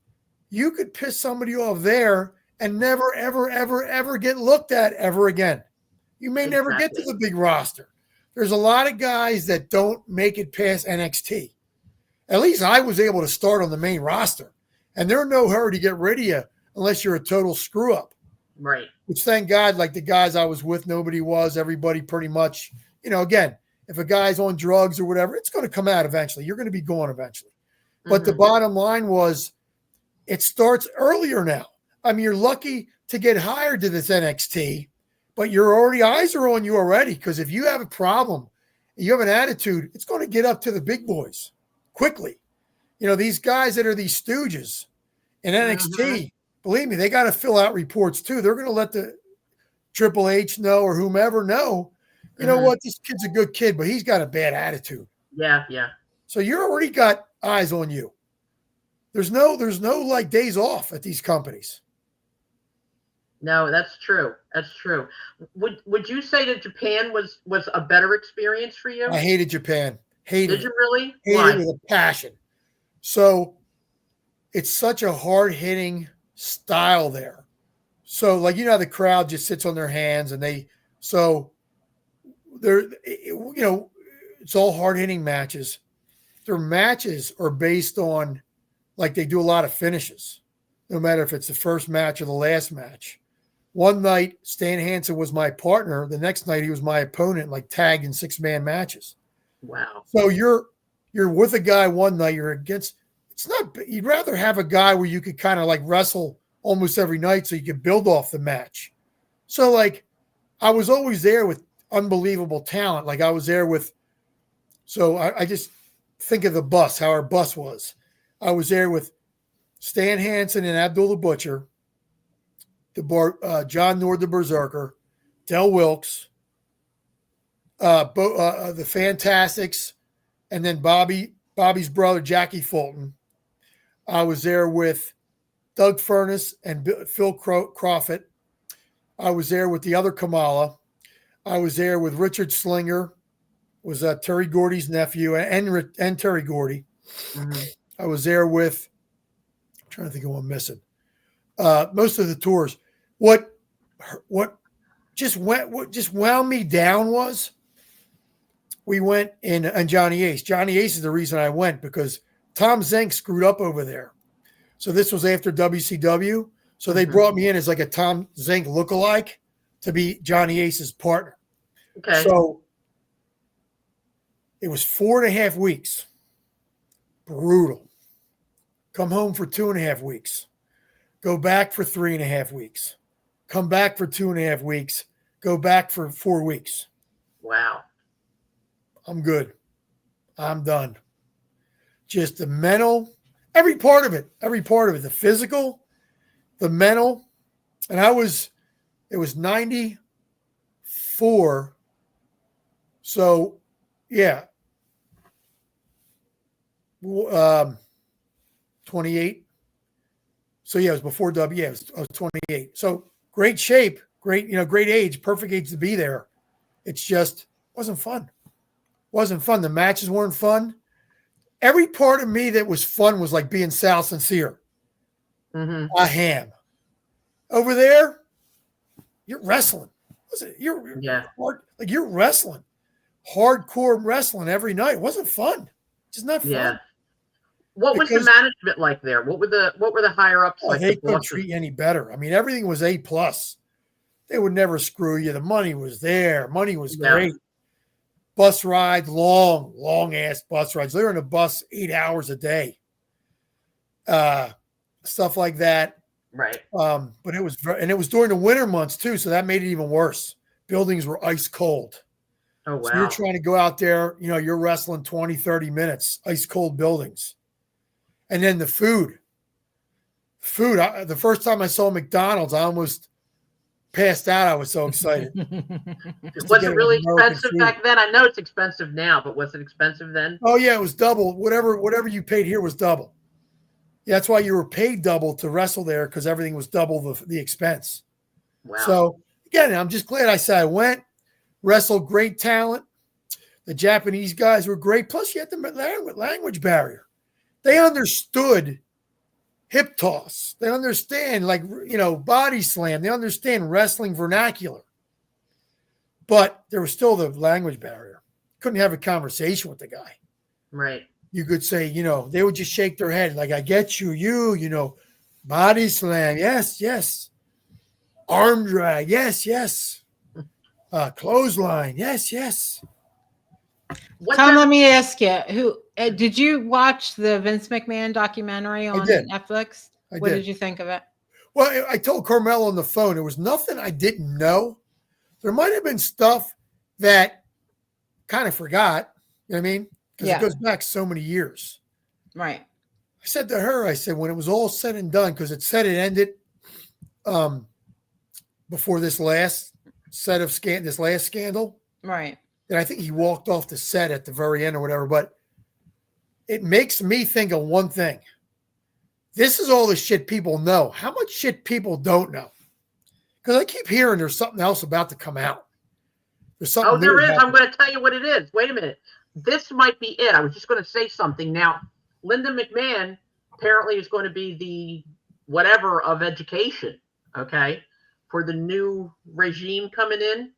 You could piss somebody off there and never, ever, ever, ever get looked at ever again. You may never get to the big roster. There's a lot of guys that don't make it past NXT. At least I was able to start on the main roster. And they're in no hurry to get rid of you unless you're a total screw up. Right. Which thank God, like the guys I was with, nobody was. Everybody pretty much, again, if a guy's on drugs or whatever, it's going to come out eventually. You're going to be gone eventually. But the bottom line was it starts earlier now. I mean, you're lucky to get hired to this NXT, but eyes are on you already because if you have a problem, you have an attitude, it's going to get up to the big boys quickly. These guys that are these stooges in NXT, believe me, they got to fill out reports too. They're going to let the Triple H know or whomever know, you know what, this kid's a good kid, but he's got a bad attitude. Yeah, yeah. So you already got eyes on you. There's no like days off at these companies. No, that's true. That's true. Would you say that Japan was a better experience for you? I hated Japan. Hated Did you really? Hated it with a passion. So it's such a hard-hitting style there. So like how the crowd just sits on their hands and it's all hard-hitting matches. Their matches are based on like they do a lot of finishes, no matter if it's the first match or the last match. One night, Stan Hansen was my partner. The next night, he was my opponent, like tagged in 6-man matches. Wow. So you're with a guy one night, you're against. It's not. You'd rather have a guy where you could kind of like wrestle almost every night, so you could build off the match. So like, I was always there with unbelievable talent. Like I was there with. So I just think of the bus, how our bus was. I was there with Stan Hansen and Abdul the Butcher, John Nord the Berserker, Del Wilkes, the Fantastics, and then Bobby's brother, Jackie Fulton. I was there with Doug Furness and Phil Crawford. I was there with the other Kamala. I was there with Richard Slinger, was Terry Gordy's nephew, and Terry Gordy. I was there with, I'm trying to think of one missing. Most of the tours. What just wound me down was we went in and Johnny Ace. Johnny Ace is the reason I went because Tom Zenk screwed up over there. So this was after WCW. So they brought me in as like a Tom Zenk lookalike to be Johnny Ace's partner. Okay. So it was 4.5 weeks. Brutal. Come home for 2.5 weeks. Go back for 3.5 weeks. Come back for 2.5 weeks. Go back for 4 weeks. Wow. I'm good. I'm done. Just the mental, every part of it, the physical, the mental. And it was 94. So, yeah. 28. So, yeah, it was before W. Yeah, I was 28. So, great shape, great age, perfect age to be there. It's just wasn't fun. Wasn't fun. The matches weren't fun. Every part of me that was fun was like being Sal Sincere. a ham. Over there, you're wrestling. You're you're wrestling. Hardcore wrestling every night. It wasn't fun. Just not fun. Yeah. What was the management like there? What were the higher ups like? They couldn't treat you any better. I mean, everything was A+. They would never screw you. The money was there. Money was great. Bus rides, long ass bus rides. They were in a bus 8 hours a day. Stuff like that. Right. But it was during the winter months too, so that made it even worse. Buildings were ice cold. Oh, wow. So you're trying to go out there, you're wrestling 20, 30 minutes, ice cold buildings. And then the food. The first time I saw McDonald's, I almost passed out. I was so excited. Was it really expensive back then? I know it's expensive now, but was it expensive then? Oh, yeah, it was double. Whatever you paid here was double. Yeah, that's why you were paid double to wrestle there, because everything was double the expense. Wow. So, again, I'm just glad I said I went, wrestled, great talent. The Japanese guys were great. Plus, you had the language barrier. They understood hip toss. They understand, body slam. They understand wrestling vernacular. But there was still the language barrier. Couldn't have a conversation with the guy. Right. You could say, they would just shake their head like, I get you, body slam. Yes, yes. Arm drag. Yes, yes. Clothesline. Yes, yes. Tom, let me ask you, did you watch the Vince McMahon documentary on Netflix? What did you think of it? Well, I told Carmela on the phone, there was nothing I didn't know. There might have been stuff that kind of forgot, you know what I mean? Because it goes back so many years. Right. I said to her, when it was all said and done, because it said it ended before this last set of this last scandal. Right. And I think he walked off the set at the very end or whatever, but it makes me think of one thing. This is all the shit people know. How much shit people don't know? Because I keep hearing there's something else about to come out. There's something. Oh, there is. I'm going to tell you what it is. Wait a minute. This might be it. I was just going to say something. Now, Linda McMahon apparently is going to be the whatever of education, okay, for the new regime coming in.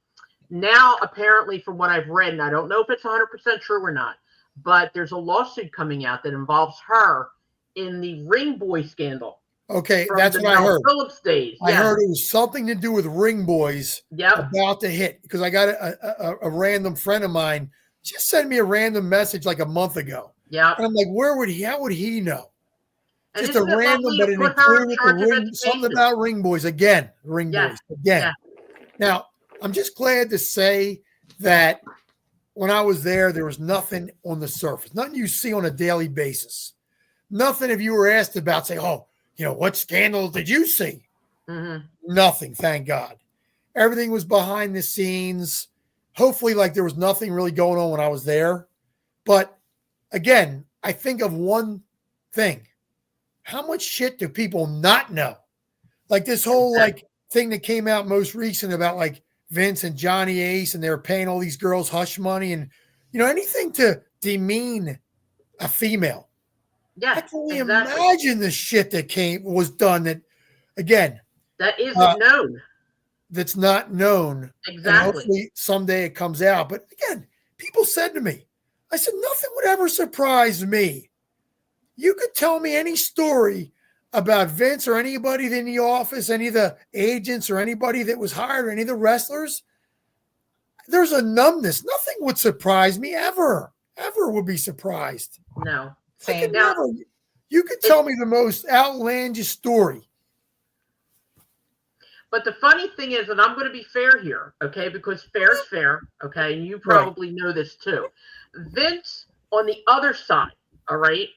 Now, apparently, from what I've read, and I don't know if it's 100% true or not, but there's a lawsuit coming out that involves her in the Ring Boy scandal. Okay, that's what I heard. Phillips days. I heard it was something to do with Ring Boys about to hit, because I got a random friend of mine just sent me a random message like a month ago. Yeah. And I'm like, how would he know? And just a random, but it included something about Ring Boys again. Ring Boys again. Yeah. Now, I'm just glad to say that when I was there was nothing on the surface, nothing you see on a daily basis. Nothing if you were asked about, say, what scandals did you see? Mm-hmm. Nothing, thank God. Everything was behind the scenes. Hopefully, there was nothing really going on when I was there. But again, I think of one thing. How much shit do people not know? Like this whole thing that came out most recent about Vince and Johnny Ace, and they were paying all these girls hush money and, anything to demean a female. Yeah, I can only imagine the shit that was done that, again. That isn't known. That's not known. Exactly. And hopefully someday it comes out. But again, people said to me, I said, nothing would ever surprise me. You could tell me any story about Vince or anybody in the office, any of the agents or anybody that was hired, or any of the wrestlers. There's a numbness. Nothing would surprise me ever. Ever would be surprised. No. You could tell me the most outlandish story. But the funny thing is, and I'm going to be fair here, okay, because fair is fair, okay, and you probably know this too. Vince, on the other side, all right,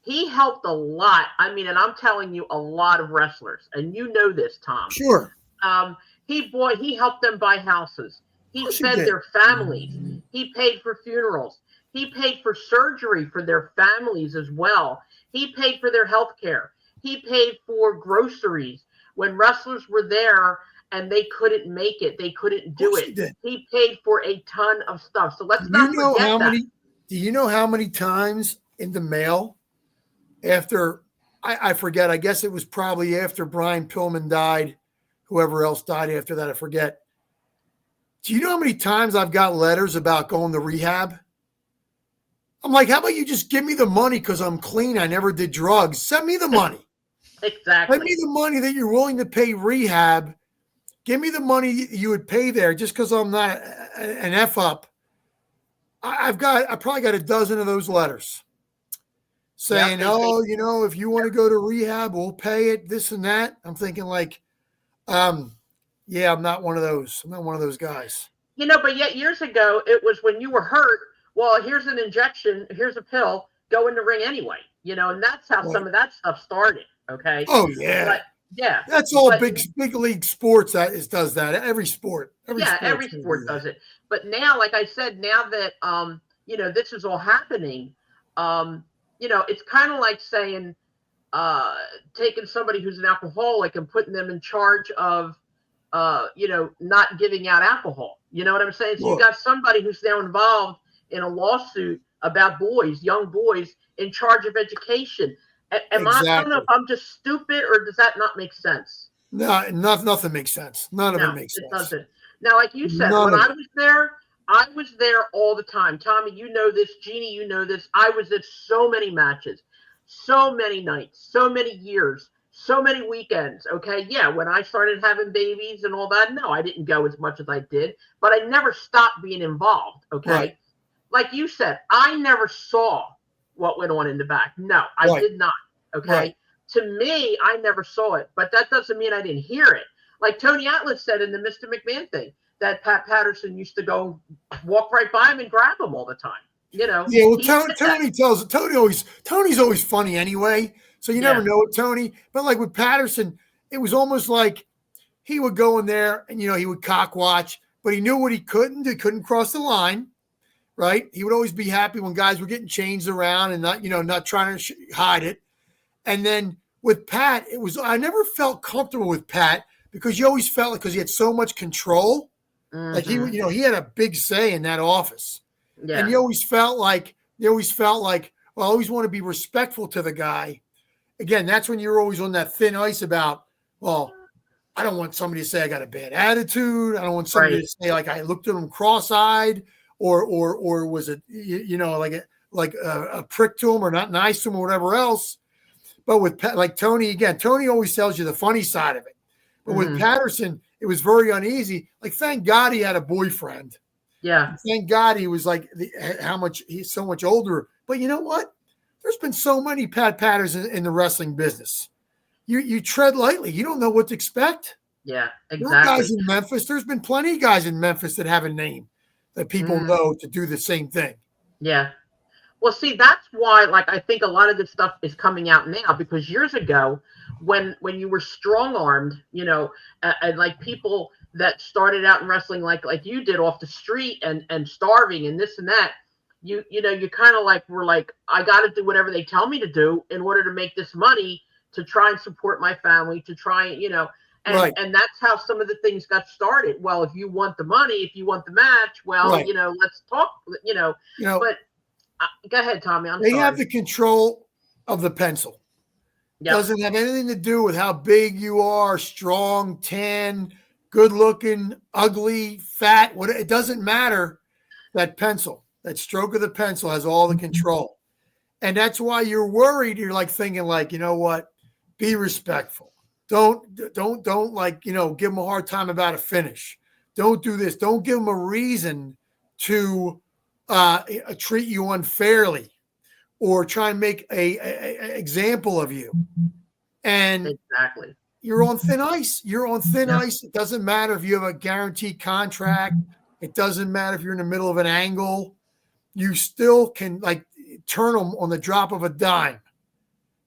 he helped a lot. I mean, and I'm telling you, a lot of wrestlers, and you know this, Tom. Sure. He helped them buy houses. He fed their families. He paid for funerals. He paid for surgery for their families as well. He paid for their health care. He paid for groceries. When wrestlers were there and they couldn't make it, they couldn't do it. He paid for a ton of stuff. So let's not forget that. Do you know how many times in the mail after I forget. I guess it was probably after Brian Pillman died. Whoever else died after that, I forget. Do you know how many times I've got letters about going to rehab? I'm like, how about you just give me the money because I'm clean. I never did drugs. Send me the money. Exactly. Send me the money that you're willing to pay rehab. Give me the money you would pay there just because I'm not an F up. I probably got a dozen of those letters saying, if you want to go to rehab, we'll pay it, this and that. I'm thinking like, yeah, I'm not one of those. I'm not one of those guys. But yet years ago, it was when you were hurt. Well, here's an injection. Here's a pill. Go in the ring anyway. And that's how some of that stuff started. Okay. Oh yeah. But, yeah. That's all big league sports does that. Every sport. Every sport does it. But now, like I said, now that this is all happening, it's kind of like saying taking somebody who's an alcoholic and putting them in charge of not giving out alcohol. You know what I'm saying? So you got somebody who's now involved in a lawsuit about young boys, in charge of education. I don't know if I'm just stupid, or does that not make sense? No, nothing makes sense. None of it makes sense. It doesn't. Now, like you said, when I was there all the time. Tommy, you know this. Jeannie, you know this. I was at so many matches, so many nights, so many years, so many weekends. Okay. Yeah. When I started having babies and all that, no, I didn't go as much as I did, but I never stopped being involved. Okay. Right. Like you said, I never saw what went on in the back. No, I did not. Okay. Right. To me, I never saw it, but that doesn't mean I didn't hear it. Like Tony Atlas said in the Mr. McMahon thing, that Pat Patterson used to go walk right by him and grab him all the time. Yeah, well, Tony's always funny anyway. So you never know with Tony. But like with Patterson, it was almost like he would go in there and, he would cock watch, but he knew what he couldn't do. Couldn't cross the line, right? He would always be happy when guys were getting changed around and not trying to hide it. And then with Pat, I never felt comfortable with Pat because you always felt like, because he had so much control, like he had a big say in that office. Yeah. And you always felt like, well, I always want to be respectful to the guy. Again, that's when you're always on that thin ice about, well, I don't want somebody to say I got a bad attitude. I don't want somebody to say like I looked at him cross-eyed or was it, like a prick to him or not nice to him or whatever else. But with like Tony, again, Tony always tells you the funny side of it. But with Patterson, it was very uneasy. Like, thank God he had a boyfriend. Yeah. Thank God he was like he's so much older. But you know what? There's been so many Pat Patterson in the wrestling business. You tread lightly. You don't know what to expect. Yeah, exactly. There are guys in Memphis. There's been plenty of guys in Memphis that have a name that people know to do the same thing. Yeah. Well, see, that's why, like, I think a lot of this stuff is coming out now, because years ago, when you were strong-armed, and like people that started out in wrestling like you did off the street and starving and this and that, you kind of like were like, I got to do whatever they tell me to do in order to make this money to try and support my family, to try, and that's how some of the things got started. Well, if you want the money, if you want the match, well, let's talk, but. Go ahead, Tommy. They have the control of the pencil. Yep. Doesn't have anything to do with how big you are, strong, tan, good looking, ugly, fat. It doesn't matter. That pencil, that stroke of the pencil has all the control. And that's why you're worried. You're like thinking like, you know what? Be respectful. Don't like, give them a hard time about a finish. Don't do this. Don't give them a reason to treat you unfairly or try and make a example of you. And exactly, you're on thin ice. You're on thin ice. It doesn't matter if you have a guaranteed contract. It doesn't matter if you're in the middle of an angle. You still can like turn them on the drop of a dime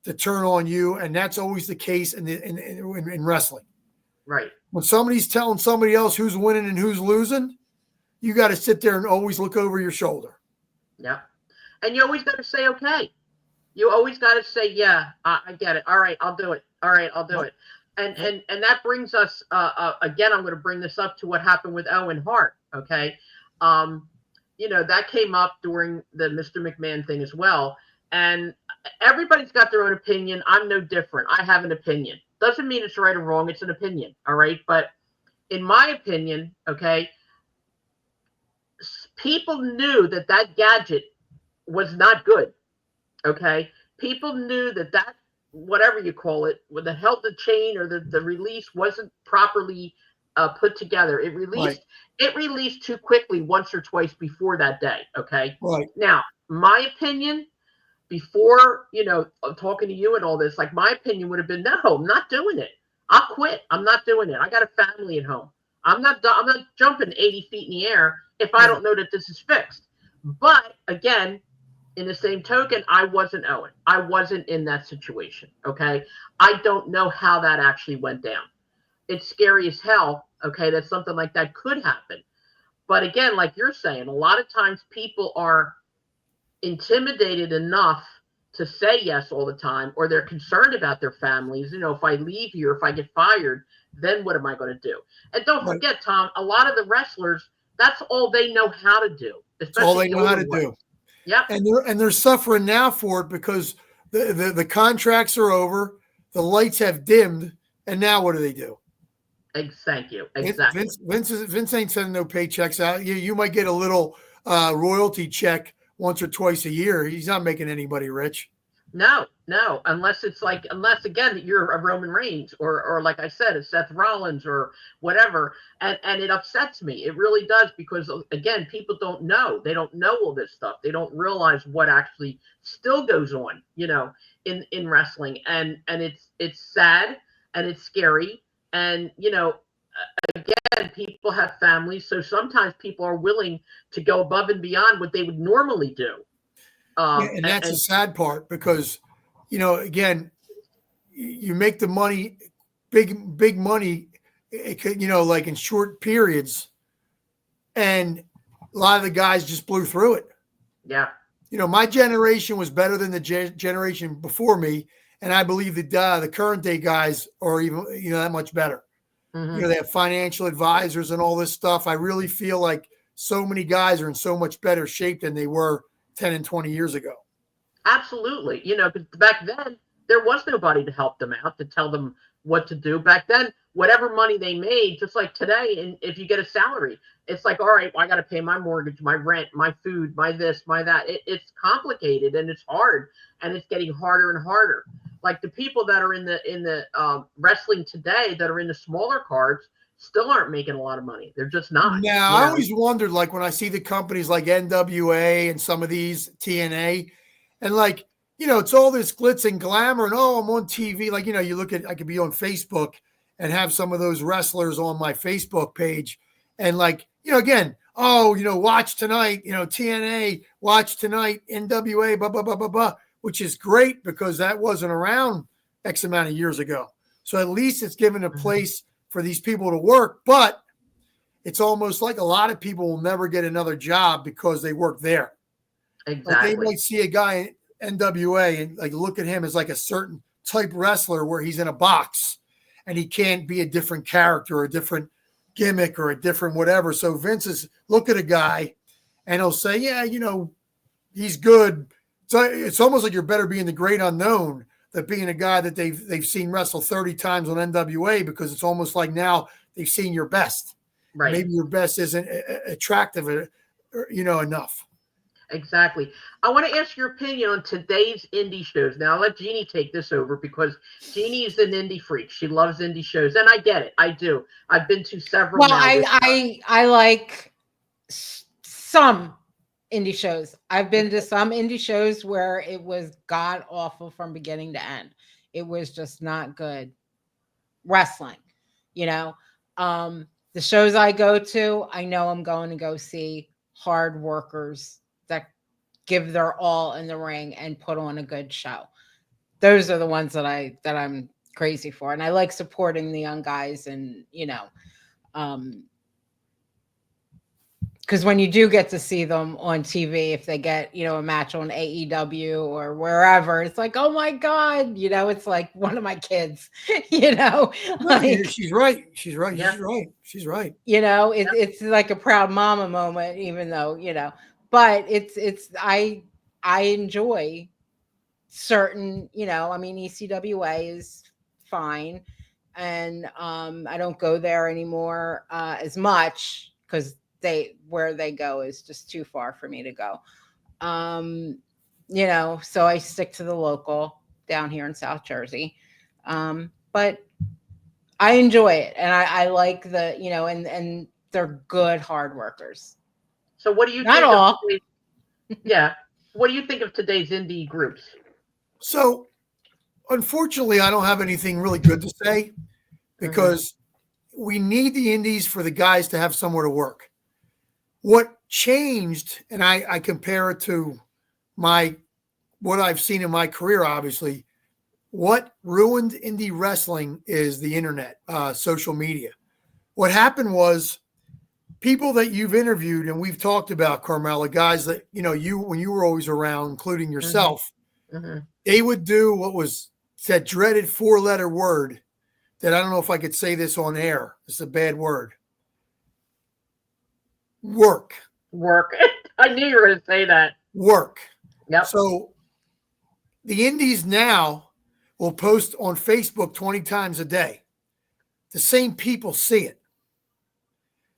to turn on you. And that's always the case in wrestling. Right. When somebody's telling somebody else who's winning and who's losing, you got to sit there and always look over your shoulder. Yeah. And you always got to say, okay. You always got to say, yeah, I get it. All right, I'll do it. All right, I'll do it. And that brings us, again, I'm going to bring this up to what happened with Owen Hart. Okay. That came up during the Mr. McMahon thing as well. And everybody's got their own opinion. I'm no different. I have an opinion. Doesn't mean it's right or wrong. It's an opinion. All right. But in my opinion, okay, people knew that that gadget was not good. Okay. People knew that that, whatever you call it, with the held the chain or the release wasn't properly put together. Right. It released too quickly once or twice before that day. Okay. Right. Now, my opinion, before, talking to you and all this, like, my opinion would have been, no, I'm not doing it. I'll quit. I'm not doing it. I got a family at home. I'm not jumping 80 feet in the air if I don't know that this is fixed. But again, in the same token, I wasn't Owen. I wasn't in that situation. Okay. I don't know how that actually went down. It's scary as hell. Okay. That something like that could happen. But again, like you're saying, a lot of times people are intimidated enough to say yes all the time, or they're concerned about their families. If I leave here, if I get fired, then what am I going to do? And don't forget, Tom, a lot of the wrestlers, that's all they know how to do. That's all they know how to do. Yeah. And they're suffering now for it because the contracts are over, the lights have dimmed, and now what do? Thank you. Exactly. Vince ain't sending no paychecks out. You might get a little royalty check once or twice a year. He's not making anybody rich. No, unless again, you're a Roman Reigns or like I said, a Seth Rollins or whatever. And it upsets me. It really does, because again, people don't know. They don't know all this stuff. They don't realize what actually still goes on, in wrestling. And it's sad and it's scary. And, again, people have families. So sometimes people are willing to go above and beyond what they would normally do. And that's the sad part, because, again, you make the money, big money, like in short periods. And a lot of the guys just blew through it. Yeah. My generation was better than the generation before me. And I believe the current day guys are even, that much better. Mm-hmm. They have financial advisors and all this stuff. I really feel like so many guys are in so much better shape than they were 10 and 20 years ago. Absolutely. Because back then there was nobody to help them out, to tell them what to do. Back then, whatever money they made, just like today, and if you get a salary, it's like, all right, well, I got to pay my mortgage, my rent, my food, my this, my that. It's complicated and it's hard, and it's getting harder and harder. Like the people that are in the wrestling today that are in the smaller cards still aren't making a lot of money. They're just not. Now, I always wondered, like when I see the companies like NWA and some of these TNA, and like, it's all this glitz and glamour and, I'm on TV. Like, you look at, I could be on Facebook and have some of those wrestlers on my Facebook page. And like, again, watch tonight, TNA, watch tonight, NWA, blah, blah, blah, blah, blah, which is great because that wasn't around X amount of years ago. So at least it's given a place for these people to work, but it's almost like a lot of people will never get another job because they work there. Exactly. Like they might see a guy in NWA and like look at him as like a certain type wrestler where he's in a box and he can't be a different character or a different gimmick or a different whatever. So Vince is look at a guy and he'll say, yeah, he's good. So it's almost like you're better being the great unknown than being a guy that they've seen wrestle 30 times on NWA, because it's almost like now they've seen your best. Right. Maybe your best isn't attractive, enough. Exactly. I want to ask your opinion on today's indie shows. Now, I'll let Jeannie take this over because Jeannie is an indie freak. She loves indie shows, and I get it. I do. I've been to several. Well, I like some indie shows. I've been to some indie shows where it was god awful from beginning to end. It was just not good wrestling. The shows I go to, I know I'm going to go see hard workers that give their all in the ring and put on a good show. Those are the ones that I'm crazy for. And I like supporting the young guys, and because when you do get to see them on TV, if they get, a match on AEW or wherever, it's like, oh my God, it's like one of my kids, like, she's right. She's right. Yeah. She's right. It's like a proud mama moment, even though, but I enjoy certain, I mean, ECWA is fine. And I don't go there anymore as much because where they go is just too far for me to go. So I stick to the local down here in South Jersey. But I enjoy it, and I like and they're good hard workers. So what do you Not think all. of today's, what do you think of today's indie groups? So unfortunately, I don't have anything really good to say because we need the indies for the guys to have somewhere to work. What changed, and I compare it to what I've seen in my career, obviously, what ruined indie wrestling is the internet, social media. What happened was people that you've interviewed and we've talked about, Carmela, guys that, when you were always around, including yourself, they would do what was that dreaded 4-letter word that I don't know if I could say this on air. It's a bad word. Work. I knew you were going to say that. Work. Yep. So the indies now will post on Facebook 20 times a day. The same people see it.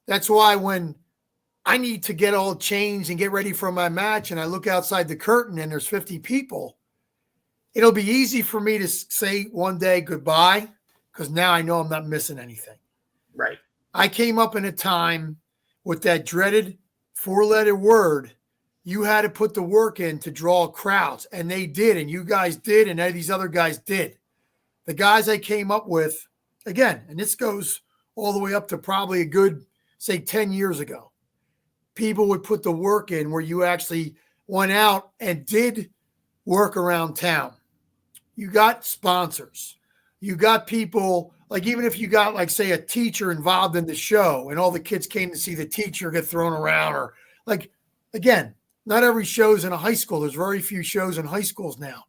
That's why when I need to get all changed and get ready for my match and I look outside the curtain and there's 50 people, it'll be easy for me to say one day goodbye because now I know I'm not missing anything. Right. I came up in a time with that dreaded 4-letter word. You had to put the work in to draw crowds, and they did, and you guys did, and these other guys did. The guys I came up with, again, and this goes all the way up to probably a good, say, 10 years ago. People would put the work in where you actually went out and did work around town. You got sponsors. You got people, like even if you got, like, say, a teacher involved in the show and all the kids came to see the teacher get thrown around, or like, again, not every show's in a high school. There's very few shows in high schools now.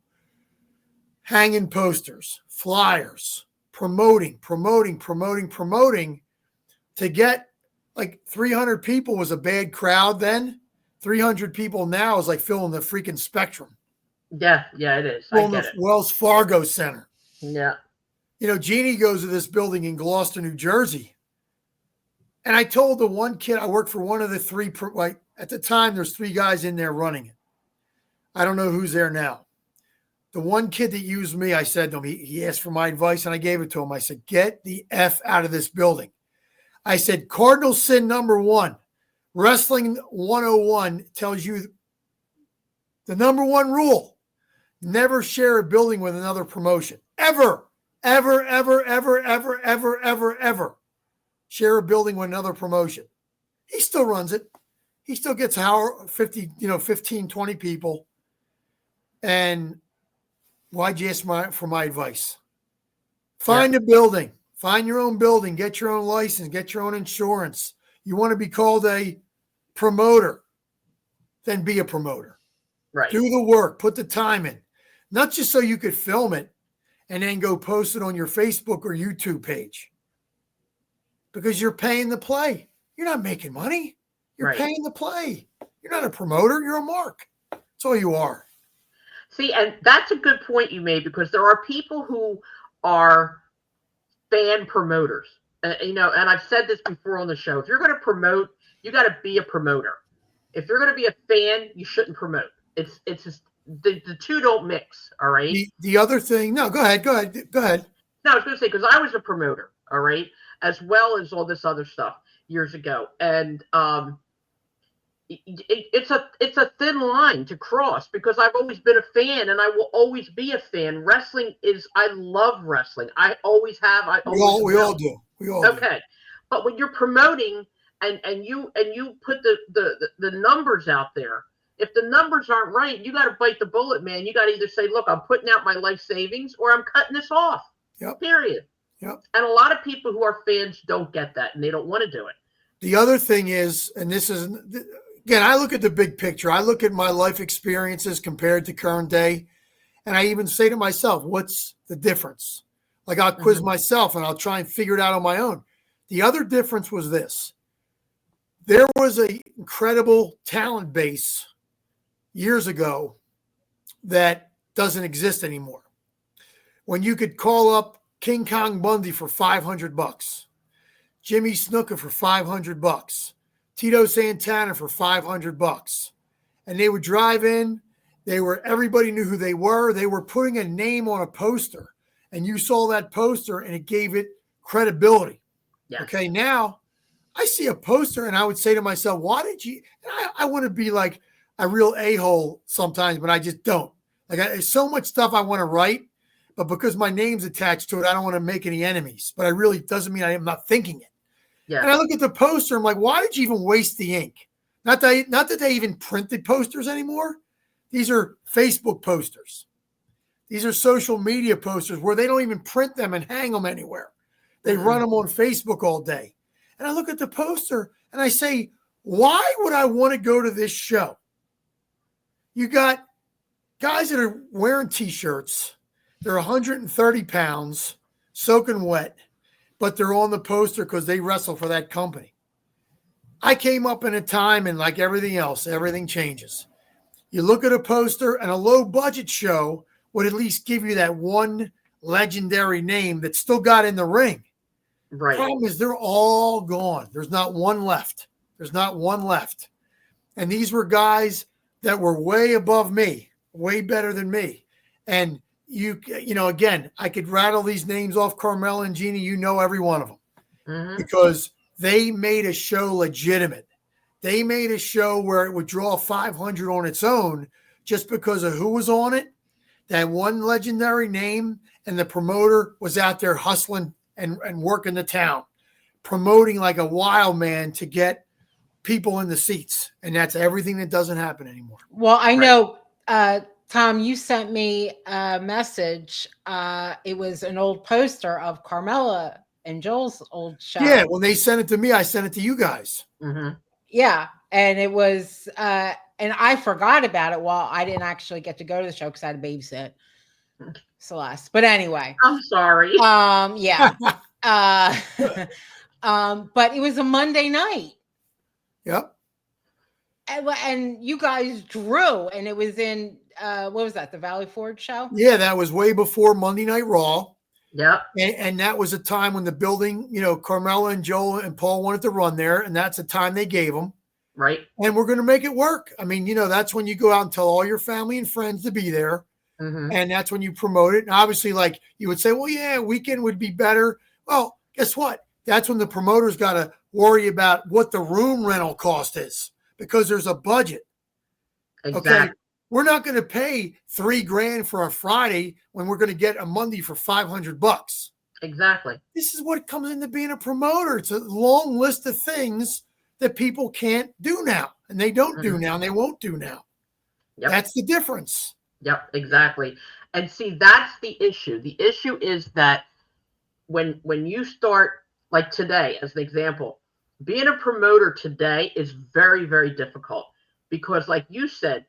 Hanging posters, flyers, promoting to get like 300 people was a bad crowd then. 300 people now is like filling the freaking Spectrum. Yeah, it is. Filling the Wells Fargo Center. Yeah. Jeannie goes to this building in Gloucester, New Jersey. And I told the one kid, I worked for one of the three, like at the time, there's 3 guys in there running it. I don't know who's there now. The one kid that used me, I said to him, he asked for my advice and I gave it to him. I said, get the F out of this building. I said, cardinal sin number 1, Wrestling 101 tells you the number 1 rule, never share a building with another promotion. Ever. Share a building with another promotion. He still runs it. He still gets 15, 20 people. And why'd you ask for my advice? Find a building. Find your own building. Get your own license. Get your own insurance. You want to be called a promoter, then be a promoter. Right. Do the work. Put the time in. Not just so you could film it and then go post it on your Facebook or YouTube page. Because you're paying to play. You're not making money. You're paying to play. You're not a promoter. You're a mark. That's all you are. See, and that's a good point you made, because there are people who are fan promoters. And I've said this before on the show. If you're going to promote, you got to be a promoter. If you're going to be a fan, you shouldn't promote. It's just the two don't mix. All right. The other thing. No, go ahead. No, I was going to say, because I was a promoter. All right. As well as all this other stuff years ago. And it's a thin line to cross, because I've always been a fan and I will always be a fan. I love wrestling. I always have. We all do. Okay. But when you're promoting and you put the numbers out there, if the numbers aren't right, you got to bite the bullet, man. You got to either say, look, I'm putting out my life savings, or I'm cutting this off. Yep. Period. Yep. And a lot of people who are fans don't get that, and they don't want to do it. The other thing is, and this is, again, I look at the big picture. I look at my life experiences compared to current day, and I even say to myself, what's the difference? Like, I'll quiz myself, and I'll try and figure it out on my own. The other difference was this. There was an incredible talent base years ago that doesn't exist anymore. When you could call up King Kong Bundy for $500, Jimmy Snuka for $500, Tito Santana for $500, and they would drive in. Everybody knew who they were. They were putting a name on a poster, and you saw that poster, and it gave it credibility. Yes. Okay, now I see a poster, and I would say to myself, why did you? And I want to be like a real a-hole sometimes, but I just don't. There's so much stuff I want to write, but because my name's attached to it, I don't want to make any enemies. But I really doesn't mean I'm not thinking it. Yeah. And I look at the poster, I'm like, why did you even waste the ink? Not that they even printed posters anymore. These are Facebook posters. These are social media posters where they don't even print them and hang them anywhere. They run them on Facebook all day. And I look at the poster and I say, why would I want to go to this show? You got guys that are wearing T-shirts. They're 130 pounds, soaking wet, but they're on the poster because they wrestle for that company. I came up in a time, and like everything else, everything changes. You look at a poster, and a low-budget show would at least give you that one legendary name that still got in the ring. Right. The problem is they're all gone. There's not one left. And these were guys that were way above me, way better than me. And you know, again, I could rattle these names off, Carmela and Jeannie. You know every one of them because they made a show legitimate. They made a show where it would draw 500 on its own just because of who was on it, that one legendary name, and the promoter was out there hustling and working the town, promoting like a wild man to get people in the seats. And that's everything that doesn't happen anymore. Well, I know, Tom, you sent me a message. It was an old poster of Carmela and Joel's old show. Yeah, when they sent it to me, I sent it to you guys. Yeah, and it was, and I forgot about it. Well, I didn't actually get to go to the show because I had to babysit Celeste. But anyway, I'm sorry. Yeah. But it was a Monday night. Yep. And you guys drew, and it was in what was that? The Valley Forge show? Yeah, that was way before Monday Night Raw. Yep. And that was a time when the building, you know, Carmela and Joel and Paul wanted to run there, and that's the time they gave them. Right. And we're going to make it work. I mean, you know, that's when you go out and tell all your family and friends to be there. And that's when you promote it. And obviously, like, you would say, well, yeah, weekend would be better. Well, guess what? That's when the promoter's got to worry about what the room rental cost is because there's a budget. Exactly. Okay. We're not going to pay $3,000 for a Friday when we're going to get a Monday for $500. Exactly. This is what comes into being a promoter. It's a long list of things that people can't do now, and they don't do now, and they won't do now. Yep. That's the difference. Yep, exactly. And see, that's the issue. The issue is that when you start, like today, as an example, being a promoter today is very, very difficult because, like you said,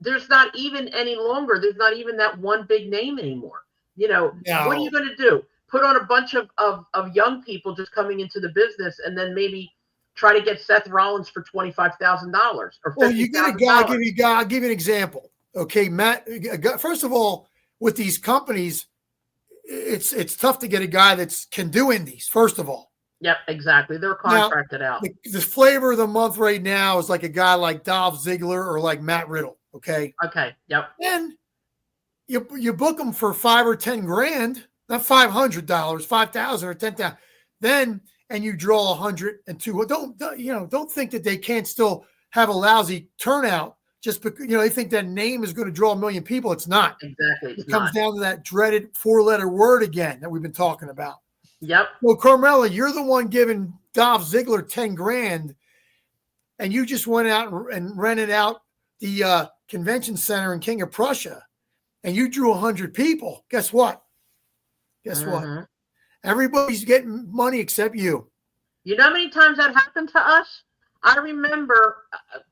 there's not even any longer. There's not even that one big name anymore. You know, What are you going to do? Put on a bunch of young people just coming into the business and then maybe try to get Seth Rollins for $25,000 or $50,000. Well, you got a guy. I'll give you an example. Okay, Matt. First of all, with these companies, it's tough to get a guy that can do indies. First of all. Yep, exactly. They're contracted out. The flavor of the month right now is like a guy like Dolph Ziggler or like Matt Riddle. Okay. Okay. Yep. Then you book them for $5 or $10,000, not $500, 5,000 or 10,000. Then and you draw 100 and 200. Don't think that they can't still have a lousy turnout just because they think that name is going to draw 1 million people. It's not. Exactly. It comes down to that dreaded 4-letter word again that we've been talking about. Yep. Well, Carmela, you're the one giving Dolph Ziggler $10,000, and you just went out and rented out the convention center in King of Prussia, and you drew 100 people. Guess what? What? Everybody's getting money except you. You know how many times that happened to us? I remember,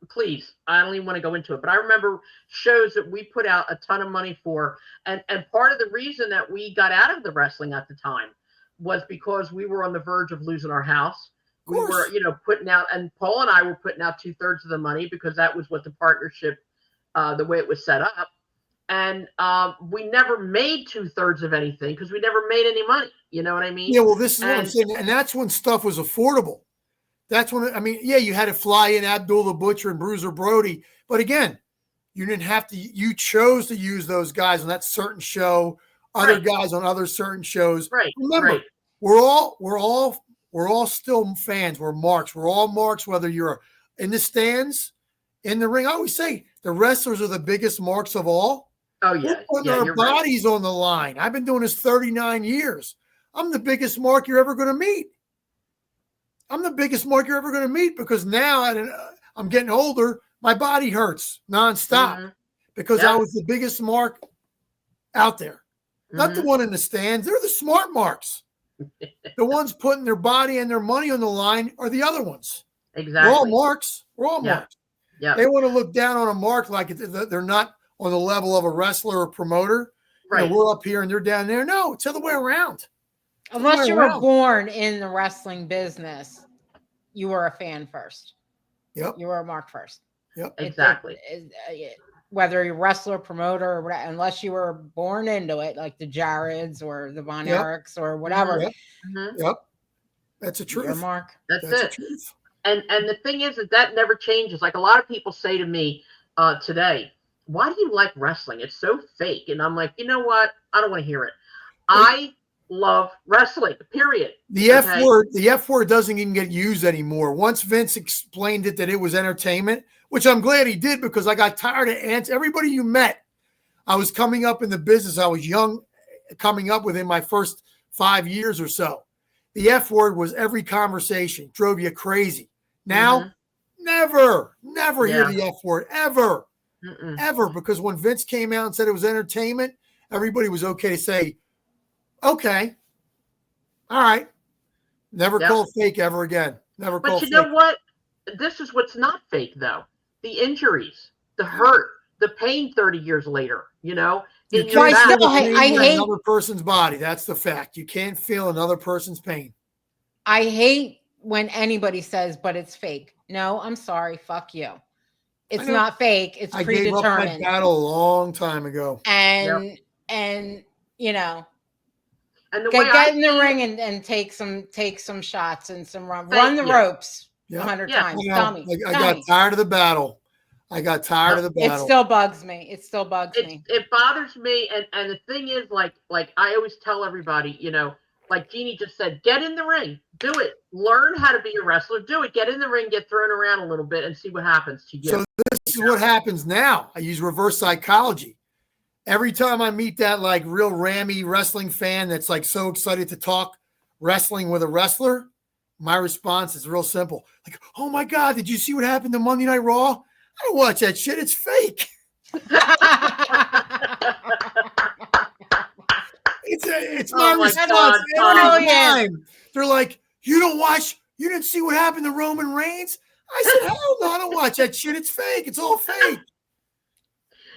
please, I don't even want to go into it, but I remember shows that we put out a ton of money for. And part of the reason that we got out of the wrestling at the time was because we were on the verge of losing our house. We were, putting out, and Paul and I were putting out 2/3 of the money because that was what the partnership, the way it was set up. and we never made 2/3 of anything because we never made any money. You know what I mean? Yeah, well, this is what I'm And saying. And that's when stuff was affordable. That's when, I mean, yeah, you had to fly in Abdul the Butcher and Bruiser Brody. But again, you didn't have to, you chose to use those guys on that certain show, other Right. guys on other certain shows. Right. Remember, Right. we're all still fans. We're marks. We're all marks, whether you're in the stands, in the ring. I always say the wrestlers are the biggest marks of all. Oh We're yeah. putting Yeah. our You're right. bodies on the line. I've been doing this 39 years. I'm the biggest mark you're ever going to meet. I'm the biggest mark you're ever going to meet because now I'm getting older. My body hurts nonstop because I was the biggest mark out there. Not the one in the stands. They're the smart marks. The ones putting their body and their money on the line are the other ones. Exactly. We're all marks. We're all marks. Yeah. They want to look down on a mark like they're not on the level of a wrestler or promoter. Right. You know, we're up here and they're down there. No, it's the other way around. Unless you were born in the wrestling business, you were a fan first. Yep. You were a mark first. Yep. Exactly. Whether you're a wrestler, promoter, or whatever, unless you were born into it, like the Jareds or the Von Erichs or whatever. Yep. That's a truth. Your mark. That's it. A truth. And the thing is that never changes. Like a lot of people say to me today, why do you like wrestling? It's so fake. And I'm like, you know what? I don't want to hear it. I love wrestling, period. The F word doesn't even get used anymore. Once Vince explained it that it was entertainment, which I'm glad he did because I got tired of everybody you met. I was coming up in the business. I was young, coming up within my first 5 years or so. The F word was every conversation, drove you crazy. Now, never hear the F word, ever. Ever, because when Vince came out and said it was entertainment, everybody was okay to say, okay, all right. Never call fake ever again. Never call fake. But you know what? This is what's not fake, though. The injuries, the hurt, the pain 30 years later, you know? You can't feel I hate another person's body. That's the fact. You can't feel another person's pain. I hate when anybody says, but it's fake. No, I'm sorry. Fuck you. It's not fake. It's predetermined. I gave up that battle a long time ago. And you know, and the get in the ring and take some shots and some run the ropes 100 times. Tell me. I got tired of the battle. It still bugs me. It bothers me. And the thing is, like I always tell everybody, you know, like Jeannie just said, get in the ring, do it, learn how to be a wrestler, do it, get in the ring, get thrown around a little bit and see what happens to you. So this is what happens now. I use reverse psychology. Every time I meet that like real rammy wrestling fan that's like so excited to talk wrestling with a wrestler, my response is real simple. Like, oh my God, did you see what happened to Monday Night Raw? I don't watch that shit. It's fake. It's my response every time. They're like, you didn't see what happened to Roman Reigns? I said, hell no, I don't watch that shit. It's fake. It's all fake.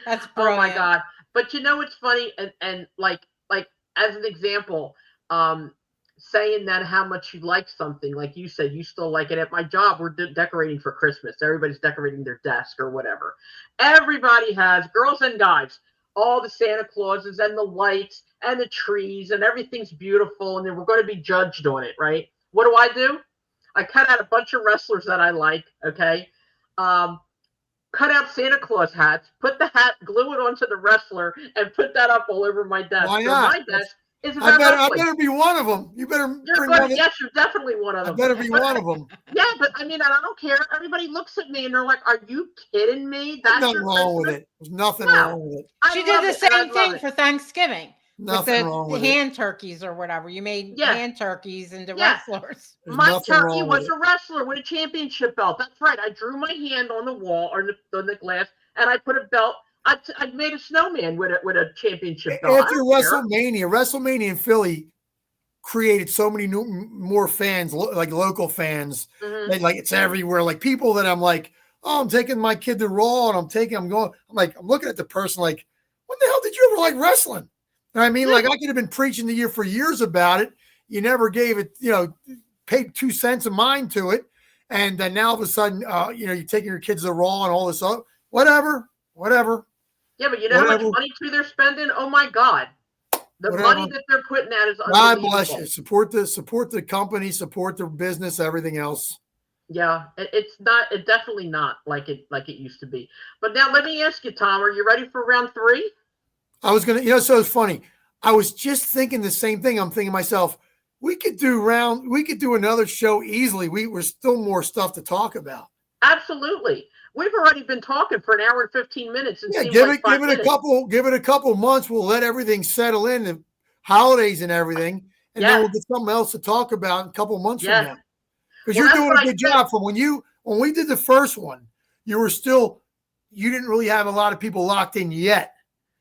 That's brilliant. Oh my God. But you know what's funny? And like as an example, saying that how much you like something, like you said, you still like it. At my job, we're decorating for Christmas. Everybody's decorating their desk or whatever. Everybody has, girls and guys, all the Santa Clauses and the lights and the trees and everything's beautiful. And then we're going to be judged on it, right? What do? I cut out a bunch of wrestlers that I like, okay? Cut out Santa Claus hats, put the hat, glue it onto the wrestler, and put that up all over my desk. Why not? So my desk is I better be one of them. You better yes, you're definitely one of them. I better be one of them. Yeah, but I mean, I don't care. Everybody looks at me and they're like, "Are you kidding me?" There's nothing wrong with it. There's nothing wrong with it. She did the same thing for Thanksgiving. Nothing wrong with the hand turkeys or whatever. You made hand turkeys into wrestlers. My turkey was a wrestler with a championship belt. That's right. I drew my hand on the wall or on the glass, and I put a belt. I made a snowman with a championship belt. After WrestleMania in Philly created so many more fans, like local fans. Like it's everywhere. Like people that I'm like, oh, I'm taking my kid to Raw, and I'm looking at the person like, when the hell did you ever like wrestling? I mean, like I could have been preaching to you for years about it. You never gave it, paid 2 cents of mind to it. And then now all of a sudden, you're taking your kids to Raw and all this other, whatever. Yeah, but you know how much money too they're spending? Oh my God. The money that they're putting out is God unbelievable. bless you. Support the company, support the business, everything else. Yeah, it's definitely not like it used to be. But now let me ask you, Tom, are you ready for round 3? I was gonna, so it's funny. I was just thinking the same thing. I'm thinking to myself, we could do another show easily. We're still more stuff to talk about. Absolutely. We've already been talking for an hour and 15 minutes. And give it a couple months. We'll let everything settle in, the holidays and everything, and then we'll get something else to talk about in a couple months from now. Because you're doing a good job. From when we did the first one, you didn't really have a lot of people locked in yet.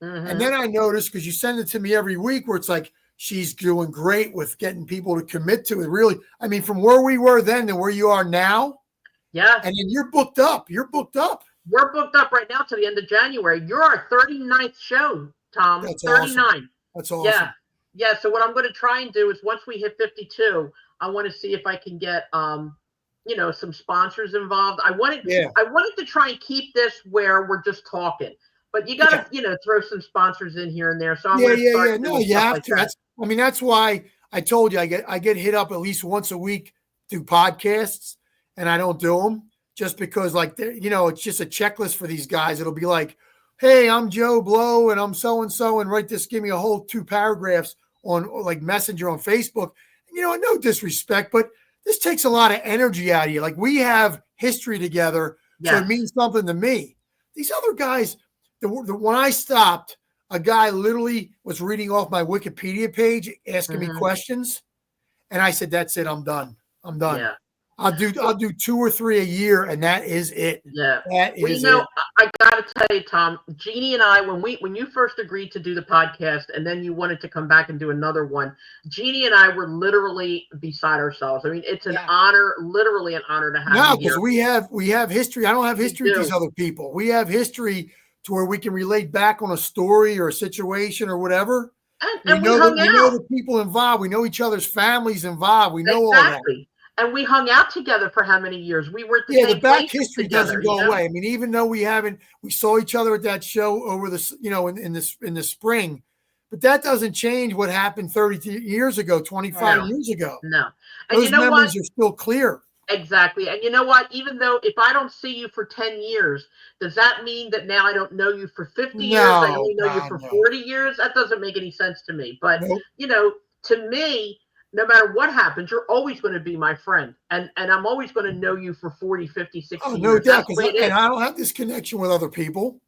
Mm-hmm. And then I noticed, because you send it to me every week, where it's like, she's doing great with getting people to commit to it. Really, I mean, from where we were then to where you are now. Yeah. And then you're booked up. We're booked up right now to the end of January. You're our 39th show, Tom. That's 39. Awesome. That's awesome. Yeah. Yeah. So what I'm going to try and do is, once we hit 52, I want to see if I can get, some sponsors involved. I wanted to try and keep this where we're just talking. But you got to, throw some sponsors in here and there. So I'm going to start. No, you have to. That's why I told you I get hit up at least once a week through podcasts, and I don't do them just because, it's just a checklist for these guys. It'll be like, hey, I'm Joe Blow, and I'm so and so, and write this. Give me a whole 2 paragraphs on like Messenger on Facebook. And, no disrespect, but this takes a lot of energy out of you. Like, we have history together, so it means something to me. These other guys. When I stopped, a guy literally was reading off my Wikipedia page, asking me questions, and I said, "That's it. I'm done. Yeah. I'll do 2 or 3 a year, and that is it." Yeah. That is it. I got to tell you, Tom, Jeannie and I, when you first agreed to do the podcast, and then you wanted to come back and do another one, Jeannie and I were literally beside ourselves. I mean, it's an honor, literally an honor to have you here. Because we have history. I don't have history with these other people. We have history to where we can relate back on a story or a situation or whatever. And we know the people involved. We know each other's families involved. We know all that. And we hung out together for how many years? We were at the same the back history together, doesn't go away. I mean, even though we saw each other at that show over in the spring, but that doesn't change what happened 30 years ago, 25 years ago. No. And those memories are still clear. Exactly. And you know what? Even though if I don't see you for 10 years, does that mean that now I don't know you for 50 years? I only know you for 40 years? That doesn't make any sense to me. But, to me, no matter what happens, you're always going to be my friend. And I'm always going to know you for 40, 50, 60 years. No doubt. And I don't have this connection with other people.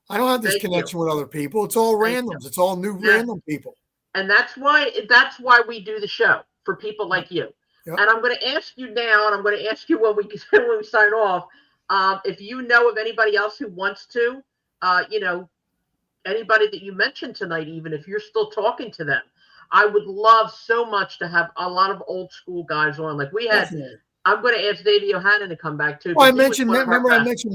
With other people. It's all randoms. It's all new random people. And that's why we do the show, for people like you. Yep. And I'm going to ask you now, and I'm going to ask you when we sign off, if you know of anybody else who wants to, anybody that you mentioned tonight, even if you're still talking to them, I would love so much to have a lot of old school guys on. Like we had, Definitely. I'm going to ask Davey O'Hannon to come back too. Well, I mentioned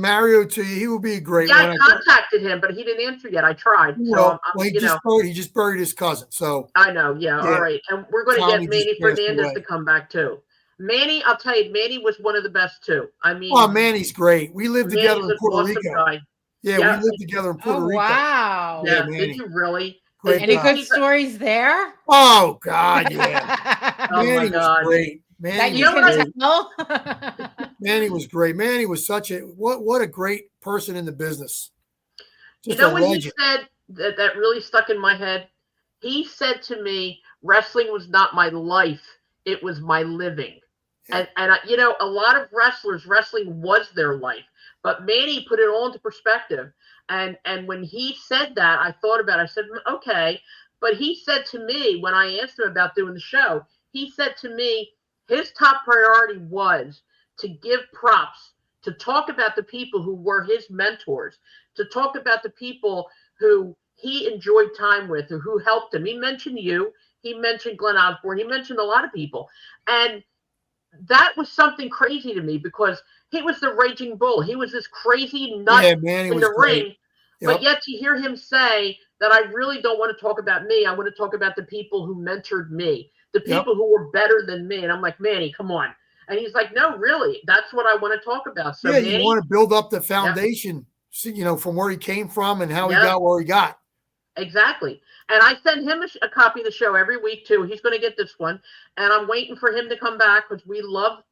Mario to you. He would be a great one. I contacted him, but he didn't answer yet. I tried. He just buried his cousin. So I know. Yeah. All right. And we're going to get Manny Fernandez to come back too. Manny, I'll tell you, Manny was one of the best too. I mean, Manny's great. We lived together in Puerto Rico. Guy. Yeah, we lived together in Puerto Rico. Wow. Yeah. Did you really? Great Any good stories there? Oh God, yeah. Manny was great. Manny, Manny was great. Manny was such a what a great person in the business. Just what he said that really stuck in my head? He said to me, wrestling was not my life, it was my living. Yeah. And a lot of wrestlers, wrestling was their life. But Manny put it all into perspective. And when he said that, I thought about it. I said, okay. But he said to me, when I asked him about doing the show, he said to me, his top priority was to give props, to talk about the people who were his mentors, to talk about the people who he enjoyed time with or who helped him. He mentioned you. He mentioned Glenn Osborne. He mentioned a lot of people. And that was something crazy to me because he was the raging bull. He was this crazy nut in the ring. Yep. But yet to hear him say that I really don't want to talk about me. I want to talk about the people who mentored me, the people who were better than me. And I'm like, Manny, come on. And he's like, no, really, that's what I want to talk about. So you want to build up the foundation see, from where he came from and how he Yep. got where he got. Exactly. And I send him a copy of the show every week too. He's going to get this one, and I'm waiting for him to come back because we love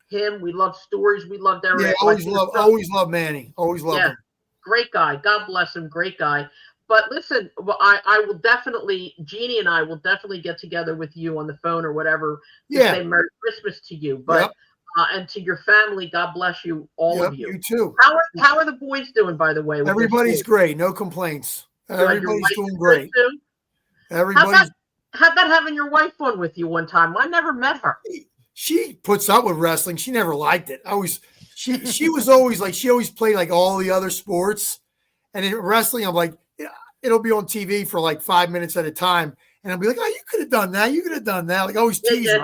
him. We love stories. We loved everything. Yeah, always love Manny. Always love him. Great guy. God bless him. Great guy. But listen, I will definitely, Jeannie and I will definitely get together with you on the phone or whatever to say Merry Christmas to you. But and to your family, God bless you, all of you. You too. How are the boys doing, by the way? Everybody's great. No complaints. Everybody's doing great. Everybody's. How about having your wife on with you one time? I never met her. She puts up with wrestling. She never liked it. She was always like, she always played like all the other sports. And in wrestling, I'm like, it'll be on TV for like 5 minutes at a time. And I'll be like, oh, you could have done that. You could have done that. Like, I always tease her.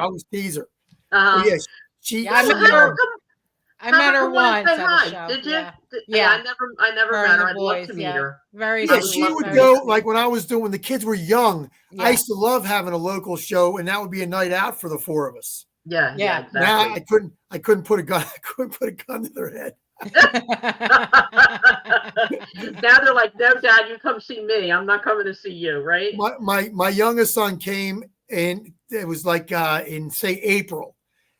Uh-huh. I met her once at a show. Did you? Yeah. I never met her. I'd love to meet her. Very she would go like when I was doing, when the kids were young, I used to love having a local show, and that would be a night out for the four of us. Yeah. Exactly. Now I couldn't put a gun to their head. Now they're like, no, Dad, you come see me. I'm not coming to see you, right? My youngest son came, and it was like in say April,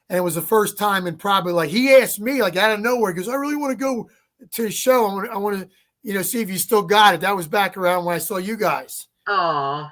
and it was the first time, and probably like he asked me like out of nowhere, because I really want to go to the show. I want to see if you still got it. That was back around when I saw you guys. Oh.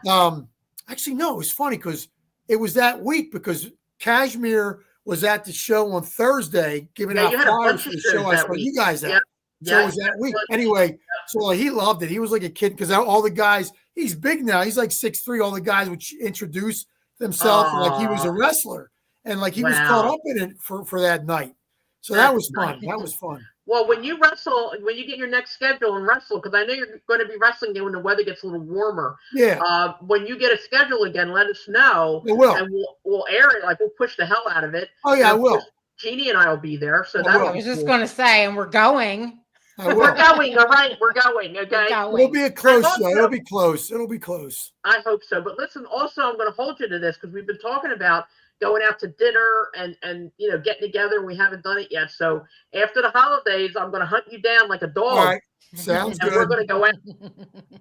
Actually, no, it was funny because it was that week, because Kashmir was at the show on Thursday giving out flyers for the show I saw you guys at. So it was that week. Anyway, so he loved it. He was like a kid because all the guys, he's big now. He's like 6'3". All the guys would introduce themselves like he was a wrestler. And like he was caught up in it for that night. So that was fun. That was fun. Well, when you wrestle, when you get your next schedule and wrestle, because I know you're going to be wrestling when the weather gets a little warmer. Yeah. When you get a schedule again, let us know. I will. And we'll air it. Like we'll push the hell out of it. Oh yeah, I will. Jeannie and I will be there. So I was just going to say, and we're going. We're going. All right, we're going. Okay. It'll be a close show. It'll be close. It'll be close. I hope so. But listen, also, I'm going to hold you to this because we've been talking about going out to dinner and getting together, and we haven't done it yet. So after the holidays, I'm going to hunt you down like a dog. All right. Sounds good. We're going to go out.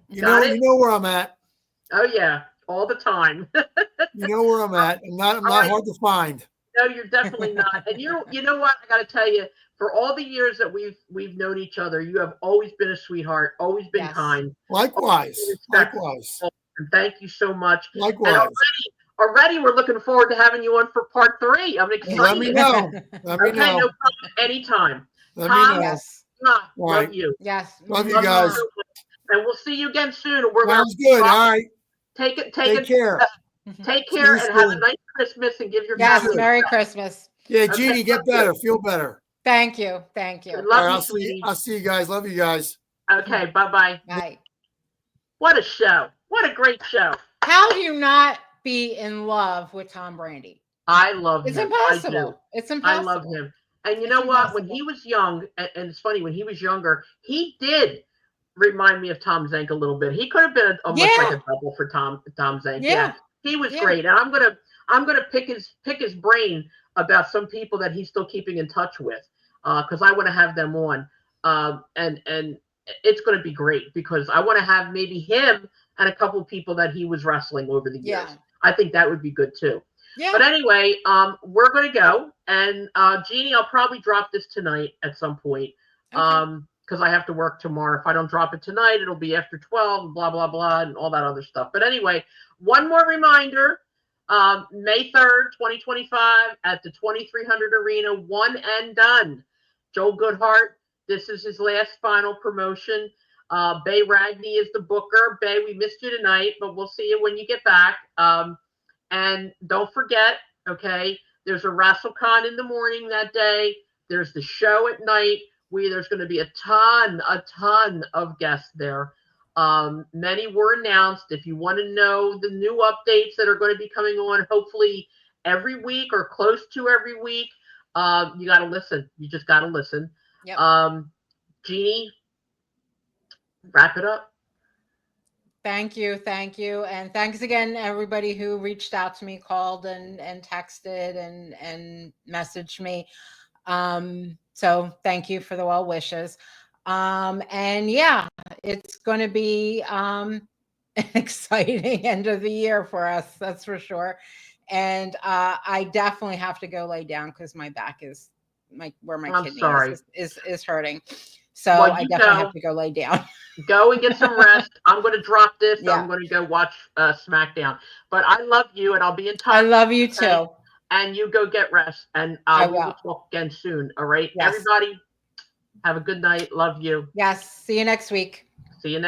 You know where I'm at. Oh yeah, all the time. You know where I'm at. I'm not hard to find. No, you're definitely not. And you know what? I got to tell you, for all the years that we've known each other, you have always been a sweetheart, always been kind. Likewise. And thank you so much. Likewise. And already we're looking forward to having you on for part 3. I'm excited. Let me know. No problem. Anytime. Let me know. Yes. Love you. Yes. Love you guys. And we'll see you again soon. Sounds good. All right. Take care. Take care and have a nice Christmas and give your family. Merry Christmas. Yeah, Jeannie, get better. Feel better. Thank you. Love you, I'll see you guys. Love you guys. Okay, bye-bye. Bye. What a show. What a great show. How do you not be in love with Tom Brandi? I love him. It's impossible. It's impossible. I love him. And you know what? When he was young, and it's funny, when he was younger, he did remind me of Tom Zenk a little bit. He could have been almost like a double for Tom Zenk. Yeah. He was great. And I'm gonna pick his brain about some people that he's still keeping in touch with, because I want to have them on. And it's going to be great because I want to have maybe him and a couple of people that he was wrestling over the years. I think that would be good too. Yeah. But anyway, we're going to go, and Jeannie, I'll probably drop this tonight at some point. Because I have to work tomorrow. If I don't drop it tonight, it'll be after 12, blah, blah, blah, and all that other stuff. But anyway, one more reminder, May 3rd, 2025 at the 2300 Arena, One and Done. Joel Goodhart, this is his last final promotion. Bay Ragney is the booker. Bay, we missed you tonight, but we'll see you when you get back. And don't forget, okay, there's a WrestleCon in the morning that day. There's the show at night. There's going to be a ton of guests there. Many were announced. If you want to know the new updates that are going to be coming on, hopefully every week or close to every week, you got to listen. You just got to listen. Yep. Jeannie, wrap it up. Thank you. And thanks again, everybody who reached out to me, called and texted and messaged me. So thank you for the well wishes. And yeah, it's going to be an exciting end of the year for us. That's for sure. And I definitely have to go lay down because my back is where my I'm kidney sorry. is hurting. So Well, I you definitely have to go lay down. Go and get some rest. I'm going to drop this. Yeah. I'm going to go watch SmackDown. But I love you, and I'll be in touch. I love you okay? too. And you go get rest, and I we will will. talk again soon. All right, Yes. everybody, have a good night. Love you. Yes. See you next week. See you next.